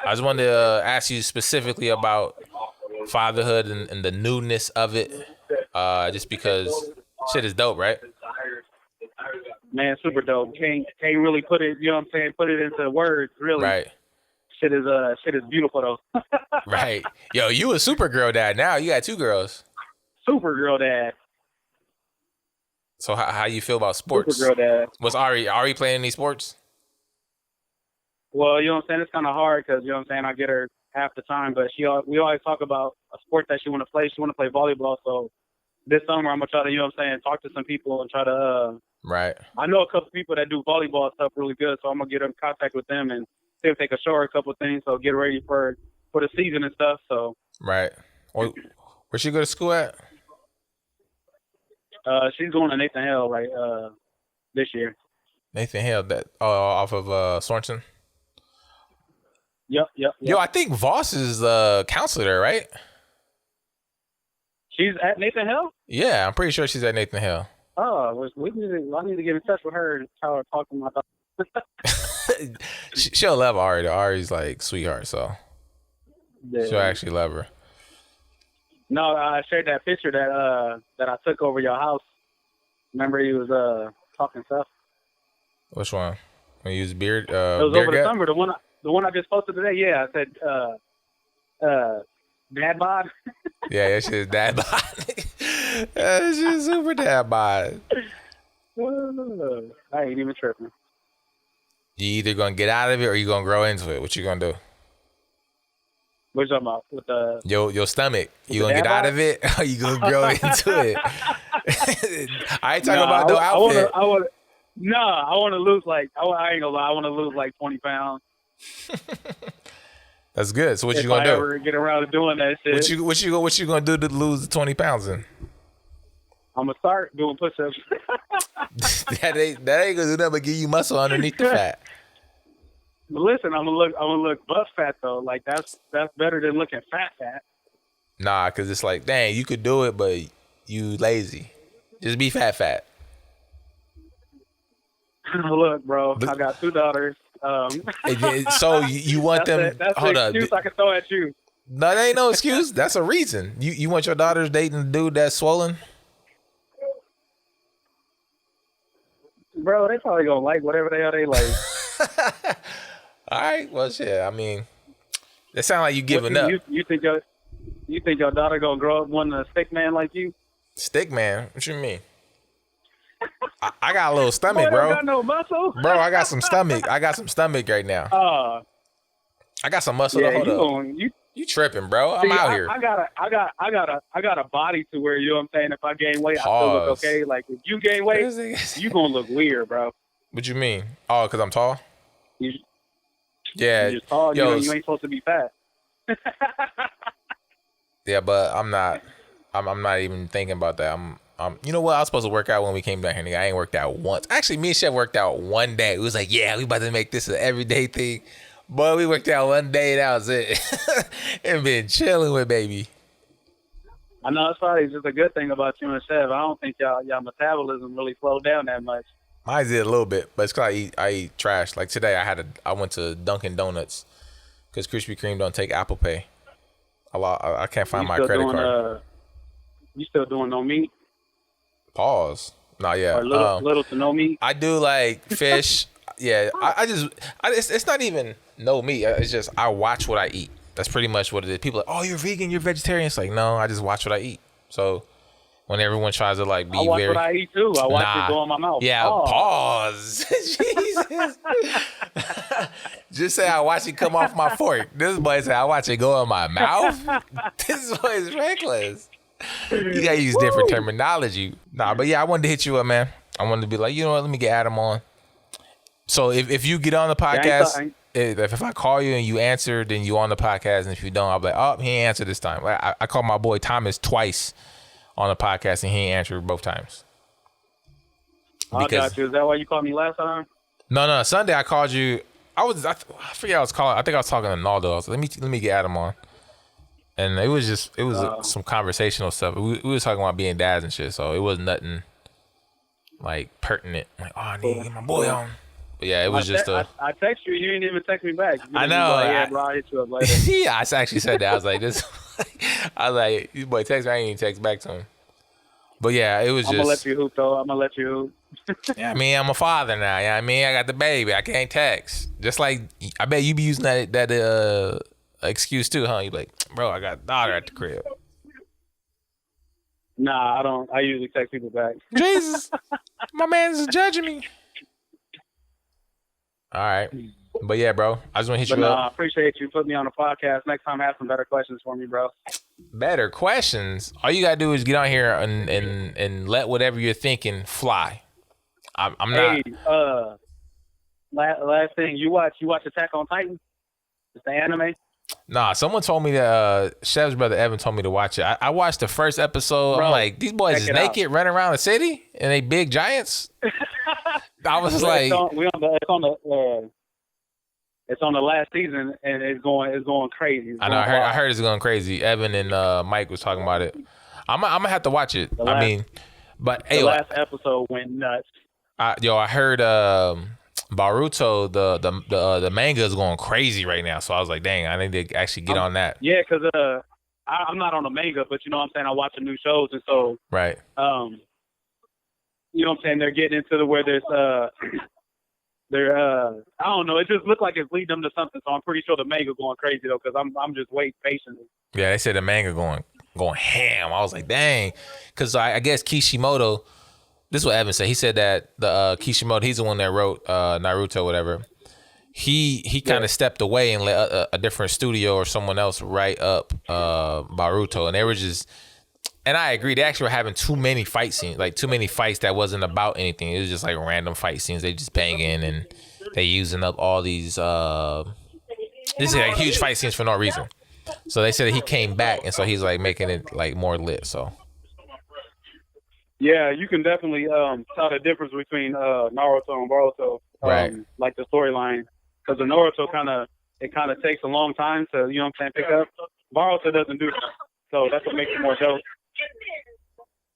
A: I just wanted to ask you specifically about fatherhood and the newness of it, just because shit is dope, right?
C: Man, super dope. Can't really put it, you know what I'm saying? Put it into words, really.
A: Right.
C: Shit is beautiful though.
A: Right. Yo, you a super girl dad now. You got 2 girls.
C: Super girl dad.
A: So how you feel about sports?
C: Super girl dad.
A: Was Ari playing any sports?
C: Well, you know what I'm saying? It's kind of hard because, you know what I'm saying, I get her half the time, but we always talk about a sport that she want to play. She want to play volleyball. So this summer I'm going to try to, you know what I'm saying, talk to some people and try to
A: right.
C: I know a couple people that do volleyball stuff really good, so I'm going to get her in contact with them and see if they can show her a couple of things, so get ready for the season and stuff. So
A: right. Where she go to school at?
C: She's going to Nathan Hale this year.
A: Nathan Hale, that off of Saunsoci?
C: Yep.
A: Yo, I think Voss is the counselor there, right?
C: She's at Nathan Hale?
A: Yeah, I'm pretty sure she's at Nathan Hale.
C: Oh, I need to get in touch with her and tell her to talk to my daughter.
A: She'll love Ari. Ari's like sweetheart, so she'll actually love her.
C: No, I shared that picture that I took over your house. Remember he was talking stuff. Which
A: one? When you use beard?
C: It was over the summer. The one I just posted today. Yeah, I said dad bod.
A: Yeah, that shit is dad bod. That shit is super dad bod.
C: I ain't even tripping.
A: You either gonna get out of it or you gonna grow into it. What you gonna do?
C: What you talking about? With the
A: your stomach. You gonna get out of it or you gonna grow into it? I ain't talking about no outfit.
C: I want to lose I ain't gonna lie. I want to lose like 20 pounds.
A: That's good. So what you gonna do? If I ever
C: get around to doing that shit.
A: What you gonna do to lose the 20 pounds then?
C: I'm gonna start doing push-ups.
A: that ain't gonna do nothing but give you muscle underneath the fat.
C: But listen, I'm gonna look buff fat though. Like that's better than looking fat.
A: Nah, cause it's like, dang, you could do it, but you lazy. Just be fat.
C: Look, bro, I got 2 daughters.
A: So you want them?
C: That's
A: hold
C: the
A: up.
C: excuse I can throw at you.
A: No, that ain't no excuse. That's a reason. You want your daughters dating a dude that's swollen?
C: Bro, they probably gonna like whatever the hell they like.
A: All right. Well, shit. I mean, it sounds like you giving up.
C: You think your daughter gonna grow up wanting a stick man like you?
A: Stick man? What you mean? I got a little stomach,
C: Boy,
A: bro.
C: Don't got no muscle.
A: Bro, I got some stomach. I got some stomach right now. I got some muscle.
C: Yeah,
A: to hold up. You tripping, bro? I'm out here.
C: I got a body to where, you know what I'm saying, if I gain weight, I still look okay. Like if you gain weight, you gonna look weird, bro.
A: What you mean? Oh, because I'm tall? Yeah.
C: You're just tall. You ain't supposed to be fat.
A: Yeah, but I'm not. I'm not even thinking about that. You know what? I was supposed to work out when we came down here, nigga. I ain't worked out once. Actually, me and Chef worked out one day. It was like, yeah, we about to make this an everyday thing. Boy, we worked out one day, that was it. And been chilling with baby.
C: I know it's probably just a good thing about you and Chef. I don't think y'all metabolism really slowed down that much.
A: Mine did a little bit, but it's because I eat trash. Like today, I went to Dunkin' Donuts because Krispy Kreme don't take Apple Pay. I can't find my credit card.
C: You still doing no meat?
A: Pause. No, yeah.
C: Or little to no meat?
A: I do like fish. Yeah, it's not even no meat. It's just I watch what I eat. That's pretty much what it is. People are like, oh, you're vegan, you're vegetarian. It's like, no, I just watch what I eat. So when everyone tries to like be
C: I watch
A: very,
C: what I eat too. I watch it go in my mouth.
A: Yeah, pause. Jesus. Just say I watch it come off my fork. This boy said I watch it go in my mouth. This boy is reckless. You gotta use different terminology. Nah, but yeah, I wanted to hit you up, man. I wanted to be like, you know what? Let me get Adam on. So if you get on the podcast, if I call you and you answer, then you on the podcast. And if you don't, I'll be like, oh, he ain't answered this time. I called my boy Thomas twice on the podcast and he ain't answered both times.
C: I got you. Is that why you called me last time?
A: No. Sunday I called you. I forget I was calling. I think I was talking to Naldo. I was like, let me get Adam on. And it was some conversational stuff. We was talking about being dads and shit. So it wasn't nothing like pertinent. Like, oh, I need to get my boy on. But yeah, it was I
C: text you. You didn't even text me back.
A: I know.
C: Like, yeah, bro, I'll hit you up later.
A: Yeah, I actually said that. I was like, this. I was like, this boy text me. I didn't even text back to him. But yeah, it was
C: I'm gonna let you hoop though. I'm gonna let you hoop.
A: Yeah, I mean, I'm a father now. Yeah, I mean, I got the baby. I can't text. Just like I bet you be using that excuse too, huh? You like, bro, I got a daughter at the crib.
C: Nah, I don't. I usually text people back.
A: Jesus, my man's judging me. All right. But yeah, bro, I just want to hit you up.
C: I appreciate you putting me on the podcast. Next time, have some better questions for me, bro.
A: Better questions? All you got to do is get on here and let whatever you're thinking fly. I'm not.
C: Hey, last thing, you watch Attack on Titan? It's the anime?
A: Nah, someone told me that Chef's brother Evan told me to watch it. I watched the first episode. Bro, I'm like, these boys is naked running around the city and they big giants. I was like,
C: it's on the last season and it's going crazy.
A: I know. I heard it's going crazy. Evan and Mike was talking about it. I'm gonna have to watch it. The last
C: episode went nuts.
A: I heard Baruto, the manga is going crazy right now. So I was like, dang, I need to actually get on that.
C: Yeah, because I'm not on the manga, but you know what I'm saying, I watch the new shows, and so
A: right.
C: You know what I'm saying, they're getting into where there's I don't know, it just looked like it's leading them to something. So I'm pretty sure the manga going crazy though, because I'm just waiting patiently. Yeah,
A: they said the manga going ham. I was like, dang, because I guess Kishimoto. This is what Evan said. He said that the Kishimoto, he's the one that wrote Naruto, whatever. He kind of stepped away and let a different studio or someone else write up Baruto, and they were just. And I agree, they actually were having too many fight scenes, like too many fights that wasn't about anything. It was just like random fight scenes. They just banging and they using up all these. This is like huge fight scenes for no reason. So they said that he came back, and so he's like making it like more lit. So.
C: Yeah, you can definitely tell the difference between Naruto and Boruto,
A: right?
C: Like the storyline, because the Naruto kind of takes a long time to, you know what I'm saying, pick up. Boruto doesn't do that, so that's what makes it more dope.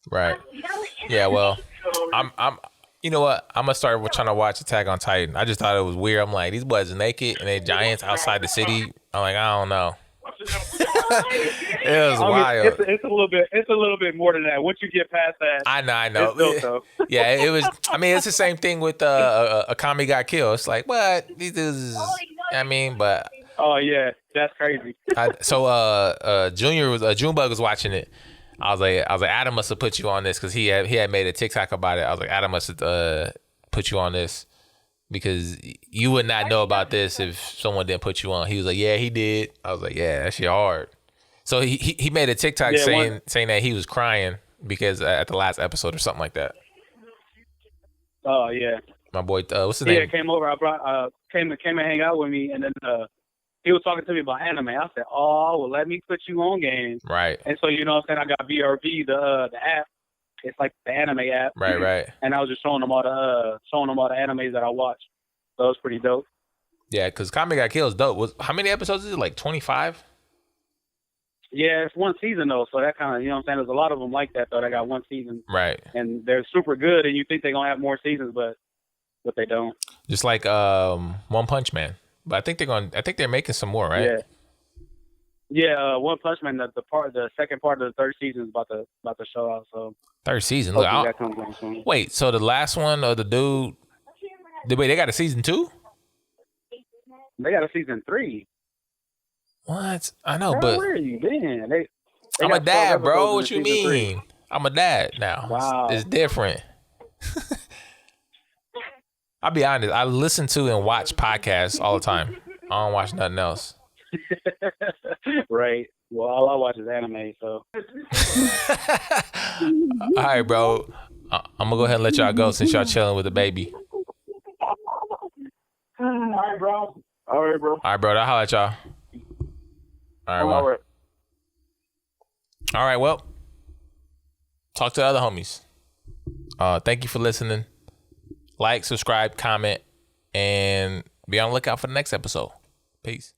A: Right. Yeah. Well, I'm. You know what? I'm gonna start trying to watch Attack on Titan. I just thought it was weird. I'm like, these boys are naked and they giants outside the city. I'm like, I don't know. It was wild.
C: It's a little bit more than that. Once you get past that,
A: I know.
C: It's dope, though.
A: Yeah, it was. I mean, it's the same thing with a commie got killed. It's like, what? These dudes. I mean, but.
C: Oh yeah, that's crazy.
A: Junebug was watching it. I was like, Adam must have put you on this because he had made a TikTok about it. I was like, Adam must have put you on this because you would not know about this if someone didn't put you on. He was like, yeah, he did. I was like, yeah, that shit hard. So he made a TikTok saying that he was crying because at the last episode or something like that.
C: Oh yeah.
A: My boy, what's his name?
C: Yeah, came over. I brought came and hang out with me, and then he was talking to me about anime. I said, "Oh, well, let me put you on game."
A: Right.
C: And so you know what I'm saying, I got VRV, the app. It's like the anime app.
A: Right.
C: And I was just showing them all the animes that I watch. So it was pretty dope.
A: Yeah, because Comic Got Killed is dope. How many episodes is it? Like 25?
C: Yeah, it's one season though, so that kind of, you know what I'm saying. There's a lot of them like that though. They got one season.
A: Right.
C: And they're super good, and you think they're gonna have more seasons, but they don't.
A: Just like One Punch Man. But I think they're making some more, right?
C: Yeah. One Punch Man. The second part of the third season is about to show out. So
A: third season. Look,
C: that comes on soon.
A: Wait, so the last one of the dude? They got a season 2?
C: They got a season 3.
A: What? I know,
C: bro,
A: but
C: where you been? They
A: I'm a dad, bro. What you mean?
C: 3.
A: I'm a dad now.
C: Wow,
A: it's different. I'll be honest. I listen to and watch podcasts all the time. I don't watch nothing else.
C: Right. Well, all I watch is anime, so.
A: All right, bro. I'm gonna go ahead and let y'all go since y'all chilling with the baby.
C: All right, bro. All right, bro.
A: All right, bro. I'll holler at y'all. All right. All right. Well, talk to the other homies. Thank you for listening. Like, subscribe, comment, and be on the lookout for the next episode. Peace.